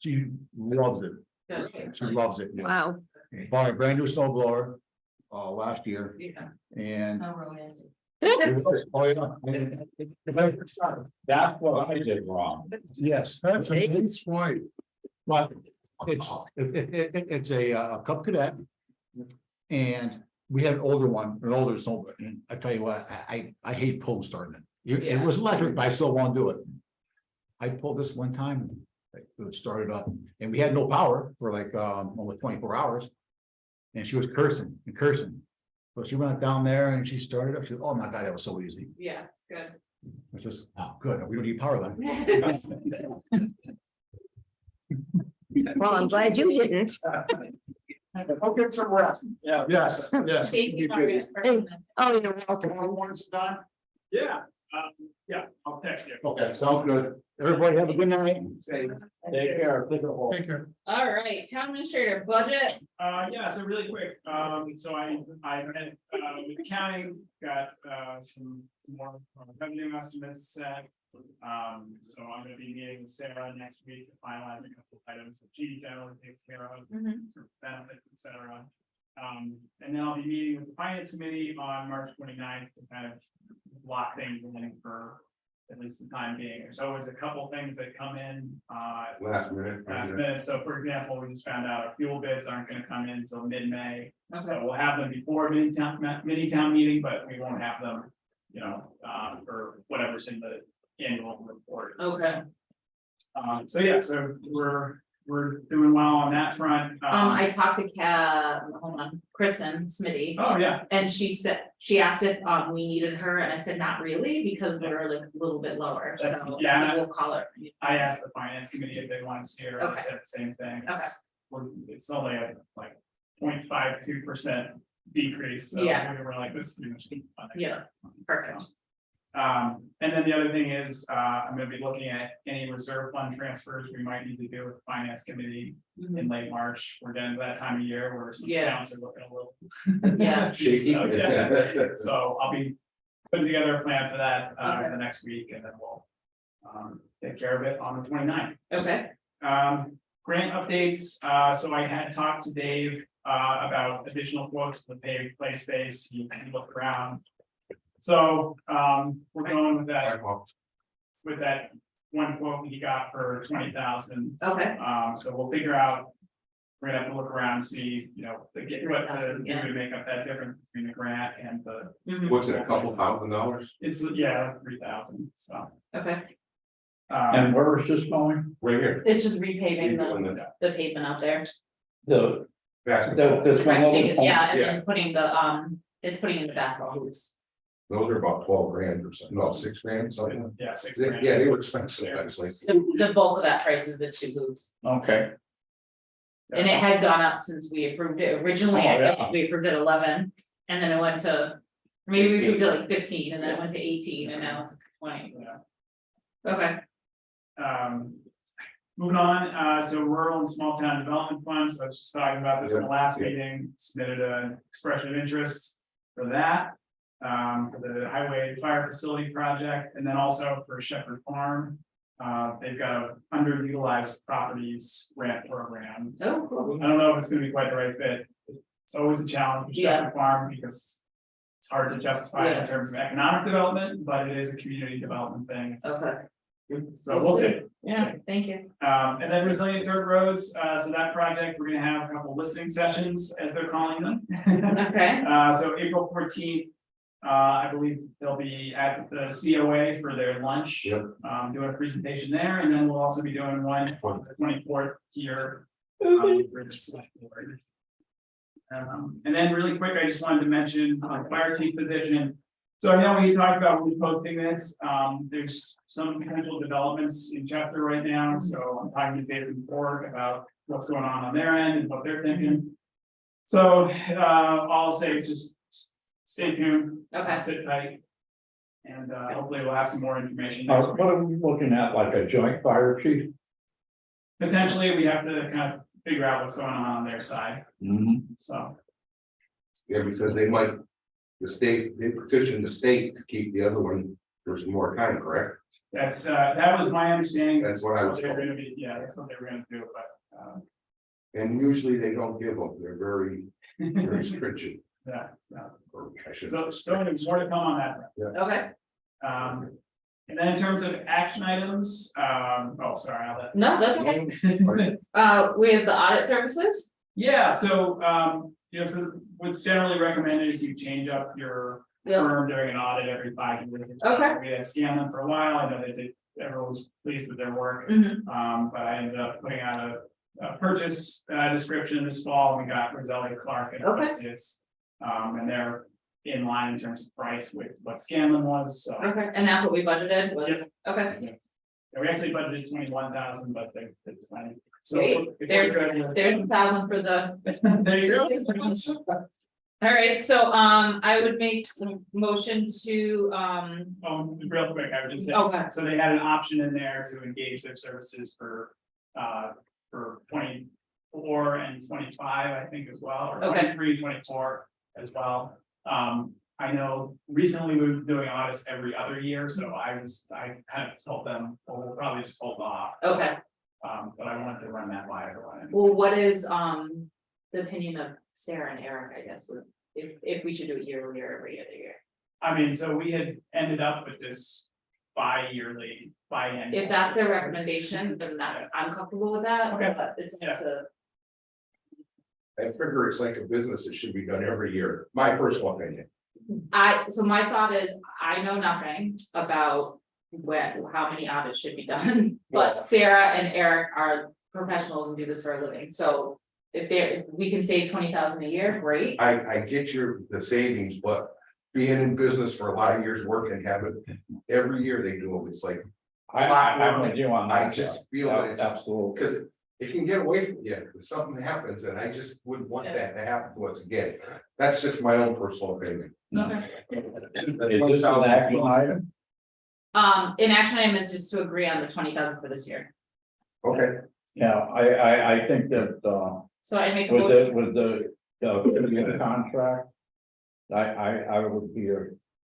She loves it. She loves it. Yeah. Wow. Bought a brand new snow blower last year Yeah. and. How romantic. Oh, yeah. That's what I did wrong. Yes, That's a nice point. but it's a Cub Cadet. And we had an older one, an older snow, and I tell you what, I hate pulling starting it. It was electric, but I still want to do it. I pulled this one time, it started up, and we had no power for like almost 24 hours. And she was cursing and cursing. So she went down there and she started up, she said, oh my God, that was so easy. Yeah, good. It's just, oh, good, we don't need power then. Well, I'm glad you didn't. I'll get some rest. Yeah. Yes, yes. Thank you. Oh, you're welcome. Yeah, I'll text you. Okay, sounds good. Everybody have a good night. Take care. Take it home. Take care. All right, town administrator budget. Yeah, so really quick, so I met, with accounting, got, some more revenue estimates set. So I'm gonna be meeting with Sarah next week to finalize a couple of items that she generally takes care of, sort of benefits, et cetera. And then I'll be meeting with the finance committee on March 29th to kind of lock things in for at least the time being. There's always a couple things that come in, Last minute. last minute. So for example, we just found out our fuel bids aren't gonna come in until mid-May. Okay. So we'll have them before mini town meeting, but we won't have them, you know, for whatever's in the annual report. Okay. So yeah, so we're doing well on that front. I talked to Kristen Smitty, Oh, yeah, and she said, she asked if we needed her, and I said, not really, because we're like a little bit lower, That's- so yeah. we'll call her. I asked the finance committee if they want to see her, and Okay. they said the same thing. Okay. It's only a like 0.52% decrease, so Yeah. we were like, this is pretty much. Yeah, perfect. And then the other thing is, I'm gonna be looking at any reserve fund transfers we might need to do with the finance committee in late March. We're getting to that time of year where some Yeah. accounts are looking a little. Yeah. Shaky. So, yeah. So I'll be putting together a plan for that, Okay. the next week, and then we'll take care of it on the 29th. Okay, Grant updates, so I had talked to Dave about additional quotes for the pay play space, he looked around. So, we're going with that one quote he got for 20,000. okay, So we'll figure out. We're gonna have to look around, see, you know, what to Yeah. do to make up that difference between the grant and the, mhm, What's it, a couple $1,000? it's, yeah, 3,000, so. okay, where is this going? Right here. it's just repaving Doing the pavement out there. The. Correcting it, yeah, and then putting the, it's putting in the basketball hoops. Those are about 12 grand or something, no, 6 grand, something. Yeah, 6 Yeah, grand. they were expensive, actually. The bulk of that price is the 2 hoops, Okay. and it has gone up since we approved it. Originally, Oh, I yeah. think we approved it 11, and then it went to. Maybe we approved it like 15, and then it went to 18, and now it's 20. Yeah. Okay, Moving on, so rural and small town development funds, I was just talking about this in the last Yeah. meeting, submitted an expression of interest for that. For the highway fire facility project, and then also for Shepherd Farm. They've got a underutilized properties grant program. oh, cool, I don't know if it's gonna be quite the right fit. It's always a challenge for Yeah. Shepherd Farm because. It's hard to justify Yeah. in terms of economic development, but it is a community development thing. It's- okay, So we'll see. yeah, thank you. And then resilient dirt roads, so that project, we're gonna have a couple listening sessions, as they're calling them. Okay, So April 14th, I believe they'll be at the COA for their lunch. Yep. Doing a presentation there, and then we'll also be doing one on the 24th here. For the select board. And then really quick, I just wanted to mention fire chief position. So I know we talked about reposting this, there's some potential developments in Chester right now, so I'm talking to David Ford about what's going on their end and what they're thinking. So, all I'll say is just stay tuned. Okay. Sit tight. And, hopefully we'll have some more information. What are we looking at, like a joint fire chief? Potentially, we have to kind of figure out what's going on their side, so. Yeah, because they might The state, they petitioned the state to keep the other one for some more time, correct? That's, that was my understanding. That's what I was They were told. gonna be, yeah, that's what they were gonna do, but, And usually they don't give them, they're very, very stringent. yeah, yeah. Or I should- So there's more to come on that. Okay, And then in terms of action items, oh, sorry, I'll let. no, that's okay. We have the audit services. Yeah, so, so what's generally recommended is you change up your Yeah. firm during an audit every 5 years. Okay. We had scanned them for a while, I know everyone was pleased with their work. Mhm. But I ended up putting out a purchase description this fall, we got Roselli Clark and Okay. Associates. And they're in line in terms of price with what Scanlon was, so. Okay, and that's what we budgeted was, Yeah. okay, Yeah, we actually budgeted 21,000, but they 20. So. Wait, if we're there's good- 1,000 for the, There you go. all right, so, I would make a motion to, Real quick, I would just say, okay, so they had an option in there to engage their services for 24 and 25, I think as well, or Okay. 23, 24 as well. I know recently we were doing audits every other year, so I kind of told them, well, we'll probably just hold off. okay. But I wanted to run that by everyone. Well, what is, the opinion of Sarah and Eric, I guess, would, if we should do it yearly or every other year? I mean, so we had ended up with this bi-yearly, biennial. If that's their recommendation, then that, I'm comfortable with that, Okay. but it's Yeah. up to. I figure it's like a business, it should be done every year, my personal opinion. So my thought is, I know nothing about how many audits should be done, Well- but Sarah and Eric are professionals and do this for a living, so. If we can save 20,000 a year, great, I get the savings, but being in business for a lot of years, working and having, every year they do them, it's like. I'm with you on that. I just feel that it's, Absolutely. because it can get away from you, if something happens, and I just wouldn't want that to happen to us again. That's just my own personal opinion. okay. Is this an action item? In action item is just to agree on the 20,000 for this year, Okay, Yeah, I think that, so I make a motion. with the contract. I would be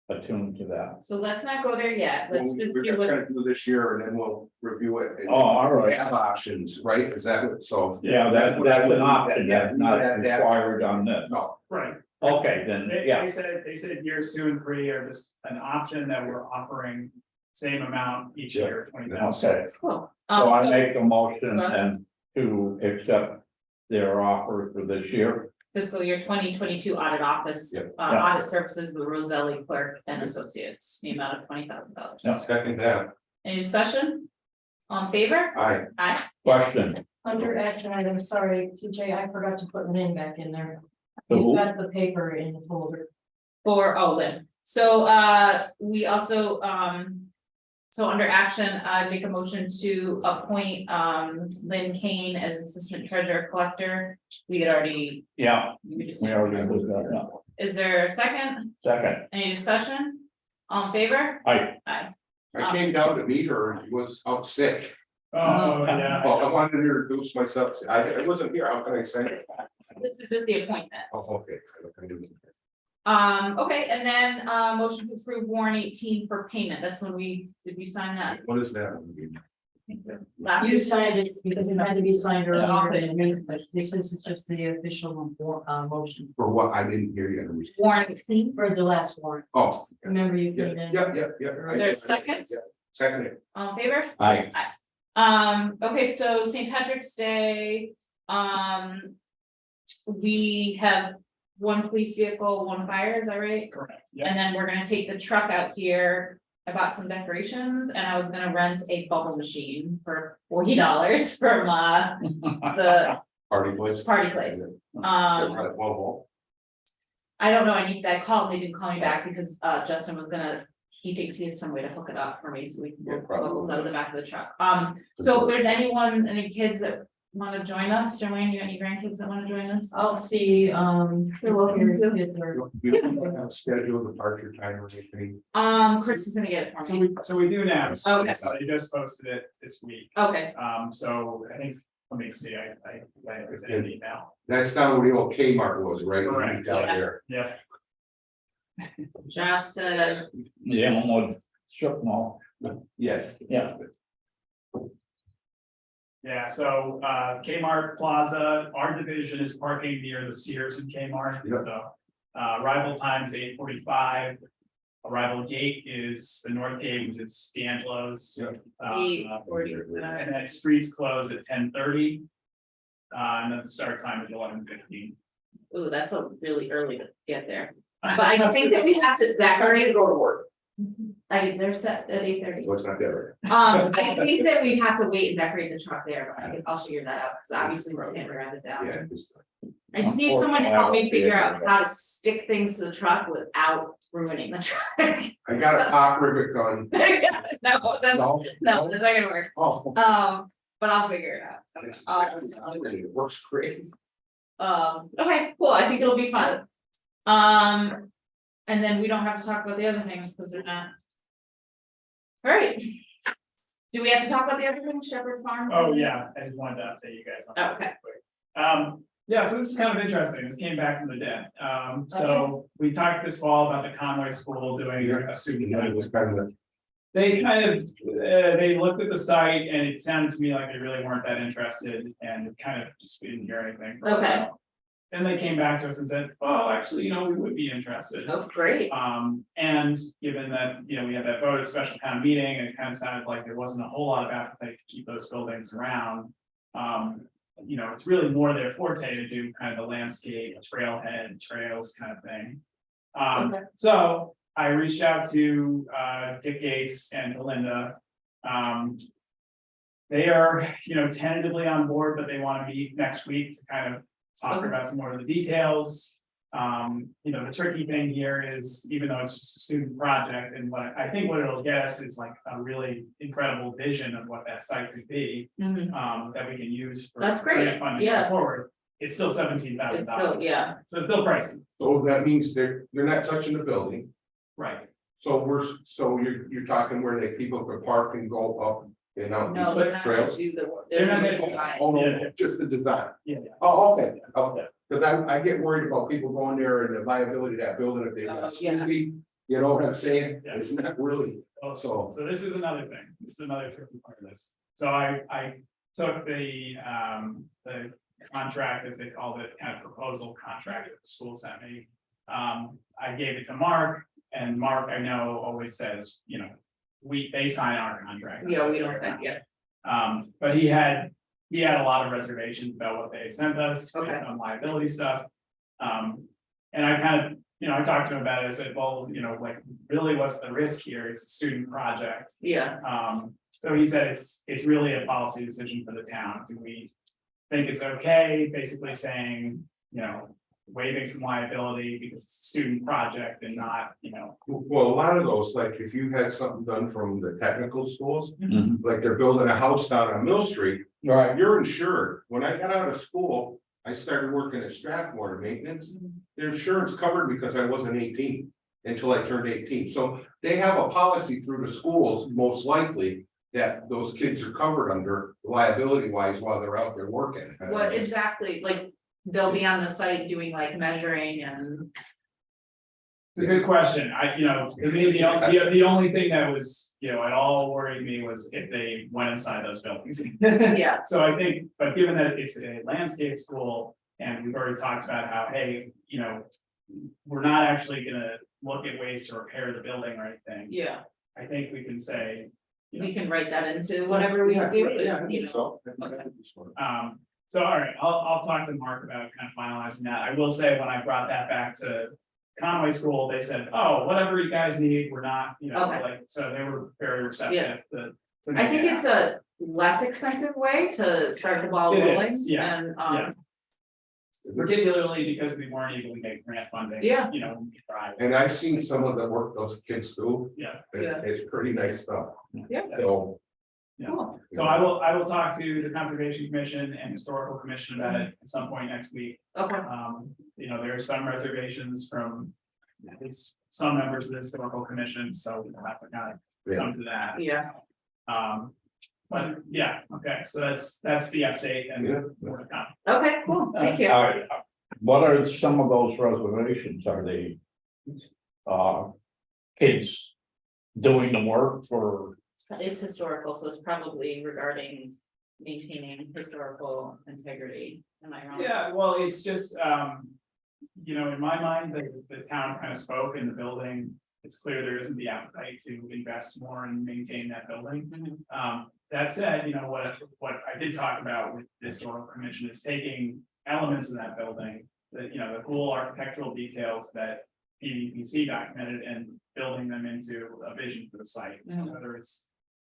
attuned to that. So let's not go there yet, let's Well, just we're do what, gonna do this year, and then we'll review it. and Oh, all we right. Have options, right, is that what, so? Yeah, that's an option, Yeah, that's not that- required on this. No, Right. Okay, then, yeah, They said years 2 and 3 are just an option that we're offering same amount each Yeah. year, 20,000. okay. cool. So I So, make a motion Go ahead. and to accept their offer for this year. fiscal year 2022 audit office, Yep. Yeah. audit services with Roselli Clerk and Associates, the amount of $20,000. Yeah. second that, Any discussion? On favor? aye. Aye. Question. Under action item, sorry, TJ, I forgot to put the name back in there. So You've who- got the paper in the folder. For, Lynn. So, we also, so under action, I make a motion to appoint, Lynn Kane as Assistant Treasurer Collector. We had already, Yeah, we just. we already did that, yeah. Is there a second? Second, Any discussion? On favor? I, Aye. I came down to meet her, and she was out sick. Oh, yeah. Well, I wanted to introduce myself, I wasn't here, how can I say it? This is just the appointment. Oh, okay. I do. Okay, and then, motion to approve warrant 18 for payment. That's when did we sign that? What is that? Last You year? signed it because it had to be signed earlier than me, but this is just the official motion For what, I didn't hear you. Warrant 18. for the last warrant. Oh, Remember you yeah, came in? yeah, yeah, yeah. Is there a second? Yeah, second it. All in favor? I, Okay, so St. Patrick's Day, we have one police vehicle, one fire, is that right? Correct, yeah. And then we're gonna take the truck out here. I bought some decorations and I was gonna rent a bubble machine for $40 from the Party place. party place. I don't know, I called, they didn't call me back because Justin was gonna, he thinks he has some way to hook it up for me, so we can Yeah, get probably. bubbles out of the back of the truck. So if there's any kids that wanna join us, Joanne, you got any grandkids that wanna join us? I'll see, your kids are. We don't have scheduled departure time or anything. Chris is gonna get it for So me. we do now. Okay. So you just posted it this week. Okay, So I think, let me see, I it's in an email. That's not where the old Kmart was, right? Correct. Down Yeah. there. Yeah. Josh said, Yeah, I'm on strip mall, Yes. yeah. Yeah, so Kmart Plaza, our division is parking near the Sears and Kmart, Yep. so. Arrival time is 8:45. Arrival gate is the north gate, which is D'Angelo's. Yep. 8:45. And then streets close at 10:30. And then the start time is 11:15. Ooh, that's a really early to get there. But I think that we have to decorate. Go to work, I mean, they're set at 8:30. so it's not there. I think that we'd have to wait and decorate the truck there, but I'll figure that out, because obviously we're can't drive it down. Yeah, just- I just need someone to help me figure out how to stick things to the truck without ruining the truck. I got a pop rivet gun. No, that's, no, that's not gonna work. Oh. But I'll figure it out. It works great. Okay, cool, I think it'll be fun. And then we don't have to talk about the other things, because they're not. All right. Do we have to talk about the other things, Shepherd Farm? Oh, yeah, I just wanted to update you guys on that. Okay. Yeah, so this is kind of interesting. This came back from the dead. So we talked this fall about the Conway School doing a student. Yeah, it was kind of. They kind of, they looked at the site and it sounded to me like they really weren't that interested and kind of just didn't hear anything. for a Okay. while. Then they came back to us and said, oh, actually, we would be interested. Oh, great. And given that, we had that vote at special town meeting, and it kind of sounded like there wasn't a whole lot of appetite to keep those buildings around. It's really more their forte to do kind of the landscape, trailhead, trails kind of thing. Okay. So I reached out to Dick Gates and Belinda. They are, tentatively on board, but they want to meet next week to kind of talk Okay. about some more of the details. The tricky thing here is, even though it's just a student project, and what I think what it'll get us is like a really incredible vision of what that site could be. Mhm. That we can use for. That's great, grant funding yeah. going forward. It's still $17,000. It's still, yeah, So it's still pricey, So that means they're not touching the building. right? So you're talking where they people could park and go up and out no, they're these not gonna trails? do the. They're not gonna gonna- do Oh, Yeah. no, just the design. Yeah. Oh, okay, okay, because I get worried about people going there and the liability of that building if they. Yeah. You know what I'm saying? Yeah. It's not really, Oh, So- so this is another thing, this is another tricky part of this. So I took the contract, as they called it, kind of proposal contract that the school sent me. I gave it to Mark, and Mark, I know, always says, they sign our contract. Yeah, we don't send yet. But he had a lot of reservations about what they had sent us, Okay. based on liability stuff. And I kind of, I talked to him about it, I said, well, really, what's the risk here? It's a student project. Yeah, So he said it's really a policy decision for the town. Do we think it's okay, basically saying, waiving some liability because it's a student project and not, well, a lot of those, like if you had something done from the technical schools, Mhm. like they're building a house down on Mill Street. Right. You're insured. When I got out of school, I started working at Strathmore Maintenance. The insurance covered because I wasn't 18 until I turned 18. So they have a policy through the schools, most likely, that those kids are covered under liability wise while they're out there working. what exactly, like, they'll be on the site doing like measuring and. it's a good question. To me, the only thing that was, at all worried me was if they went inside those buildings. Yeah, So I think, but given that it's a landscape school, and we've already talked about how, hey, we're not actually gonna look at ways to repair the building or anything. yeah, I think we can say, we can write that into whatever we do. Yeah, I you think know. so. so, all right, I'll talk to Mark about kind of finalizing that. I will say, when I brought that back to Conway School, they said, oh, whatever you guys need, we're not, Okay. so they were very receptive to. I think it's a less expensive way to start the ball It is, rolling yeah, and, yeah. Particularly because we weren't able to get grant funding. Yeah. When we tried. And I've seen some of the work those kids do. Yeah. It's pretty nice stuff. Yeah. So. Cool. So I will talk to the Conservation Commission and Historical Commission about it at some point next week. Okay, There are some reservations from at least some members of the Historical Commission, so we'll have to kind of come to that. yeah, But yeah, okay, so that's the update and Yeah. more to come. okay, cool, thank you. What are some of those reservations? Are they kids doing the work for, It's historical, so it's probably regarding maintaining historical integrity, am I wrong? Yeah, well, it's just, you know, in my mind, the town kind of spoke in the building. It's clear there isn't the appetite to invest more and maintain that building. That said, you know, what I did talk about with the historical commission is taking elements of that building. That, you know, the cool architectural details that PVPC documented and building them into a vision for the site, whether it's.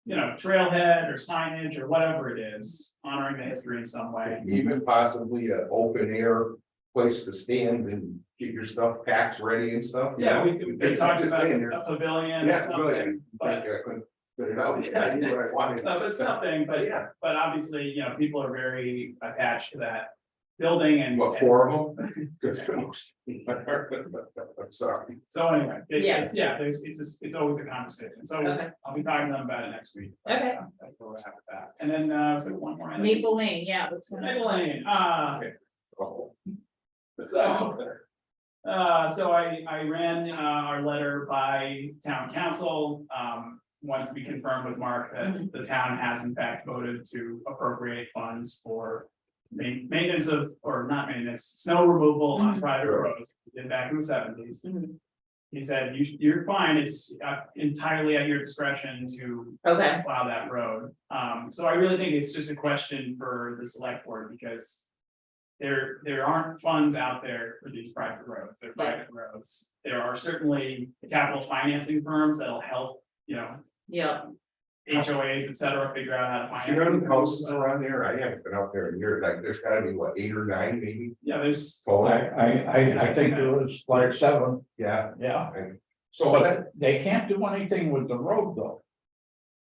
You know, trailhead or signage or whatever it is, honoring the history in some way. Even possibly an open air place to stand and get your stuff packs ready and stuff. you Yeah, know? we talked Just about staying there. a pavilion. or Yeah, something, good. But, I couldn't put it out. Yeah, I knew what I wanted. but something, but Yeah. but obviously, you know, people are very attached to that building and. What, 4 of them? Good. I'm sorry. So anyway, Yeah. it's always a conversation, so Okay. I'll be talking to them about it next week. Okay. That's where we're at with that. And then, so one more. item. Maple Lane, yeah, that's. Maple Lane, Oh. so I ran our letter by town council. Once we confirmed with Mark that the town has in fact voted to appropriate funds for maintenance of, or not maintenance, snow removal on private roads, we did back in the '70s. He said, you're fine, it's entirely at your discretion to Okay, plow that road. So I really think it's just a question for the select board, because there aren't funds out there for these private roads, they're private roads. There are certainly capital financing firms that'll help, you know, yeah, HOAs, et cetera, figure out how to finance. You know, these the houses around there, I haven't been out there in years, like, there's gotta be, what, 8 or 9 maybe? Yeah, there's, Oh, I think there was like 7, yeah, yeah. so But that, they can't do anything with the road though.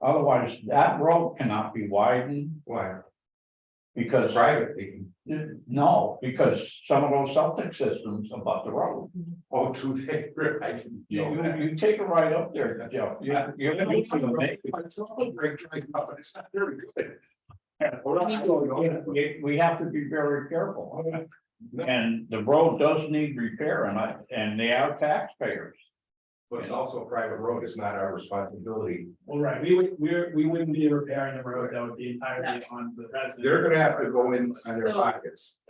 Otherwise, that road cannot be widened why, because, private, they can, no, because some of those septic systems abut the road. oh, true thing, I didn't know that. You take a ride up there, Jeff, you're gonna make it. It's all a great train, but it's not very good. We have to be very careful. And the road does need repair and they are taxpayers. But it's also a private road, it's not our responsibility. well, right, we wouldn't be repairing the road, that would be entirely on the resident. They're gonna have to go in on their So- pockets,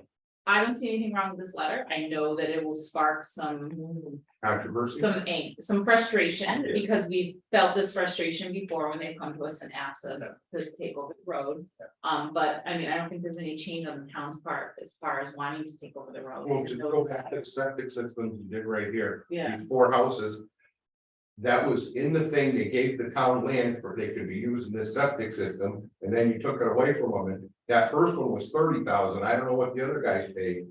I don't see anything wrong with this letter, I know that it will spark some controversy. some frustration, because we felt this frustration before when they come to us and asked us to take over the road. But I mean, I don't think there's any change on the town's part as far as wanting to take over the road. Well, just go back to the septic system you did right here. Yeah. These 4 houses. That was in the thing, they gave the town land for they could be using this septic system, and then you took it away from them, and that first one was 30,000, I don't know what the other guys paid.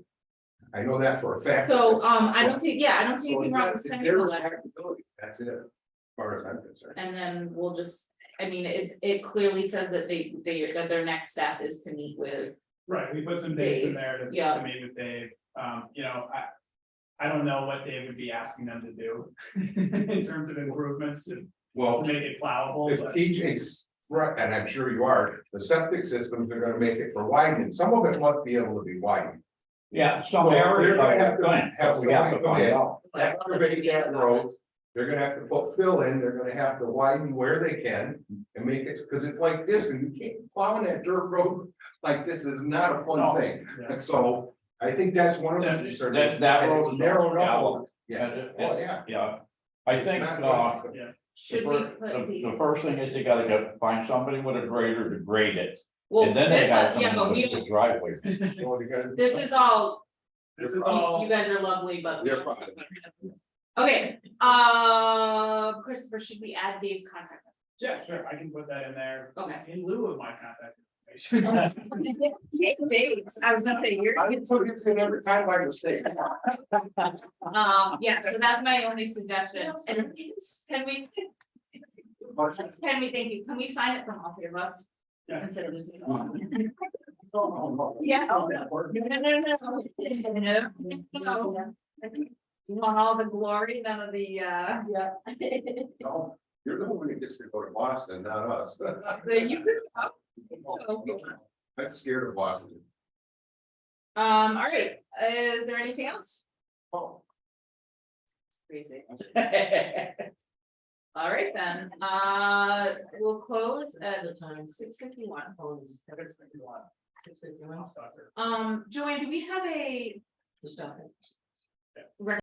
I know that for a fact. So, I don't see So anything wrong with it's sending their the letter, responsibility. That's it, as far as I'm concerned. and then we'll just, I mean, it clearly says that that their next step is to meet with. Right, we put some dates in there to Yeah. meet with Dave, you know, I don't know what Dave would be asking them to do. In terms of improvements to Well, make it plowable, if but TJ's right, and I'm sure you are, the septic systems are gonna make it for widening, some of it must be able to be widened. Yeah, some Well, areas they're gonna have to are, have we have to somebody come find in. out. Excavate that road, they're gonna have to put fill in, they're gonna have to widen where they can and make it, cause it's like this, and you can't plowing that dirt road like this is not a No. fun thing. yeah. And so I think that's one of the concerns. That road is narrowed narrow. up. Yeah, well, yeah. Yeah, I think, Not the Yeah. Should we fir- put the first thing is you gotta find somebody with a grader to grade it. Well, And then they this, have yeah, but someone we with don't, the driveway. Well, you gotta- this is all, This is all. you guys are lovely, but. They're fine. Okay, Christopher, should we add Dave's contact? Yeah, sure, I can put that in there. Okay. In lieu of my contact information. Dave's, I was gonna say, you're. I put it in every time by mistake. Yeah, so that's my only suggestion, and can we, thank you, can we sign it from all 3 of us? Yeah. Instead of just. Yeah. No. You want all the glory, none of the, yeah. No, you're the one who gets to go to Boston, not us. You could. I'm scared of Boston. All right, is there anything else? Oh. Crazy. All right then, we'll close at The time. 6:51. Phones. 6:51. 6:51. Joanne, do we have a Just stop it.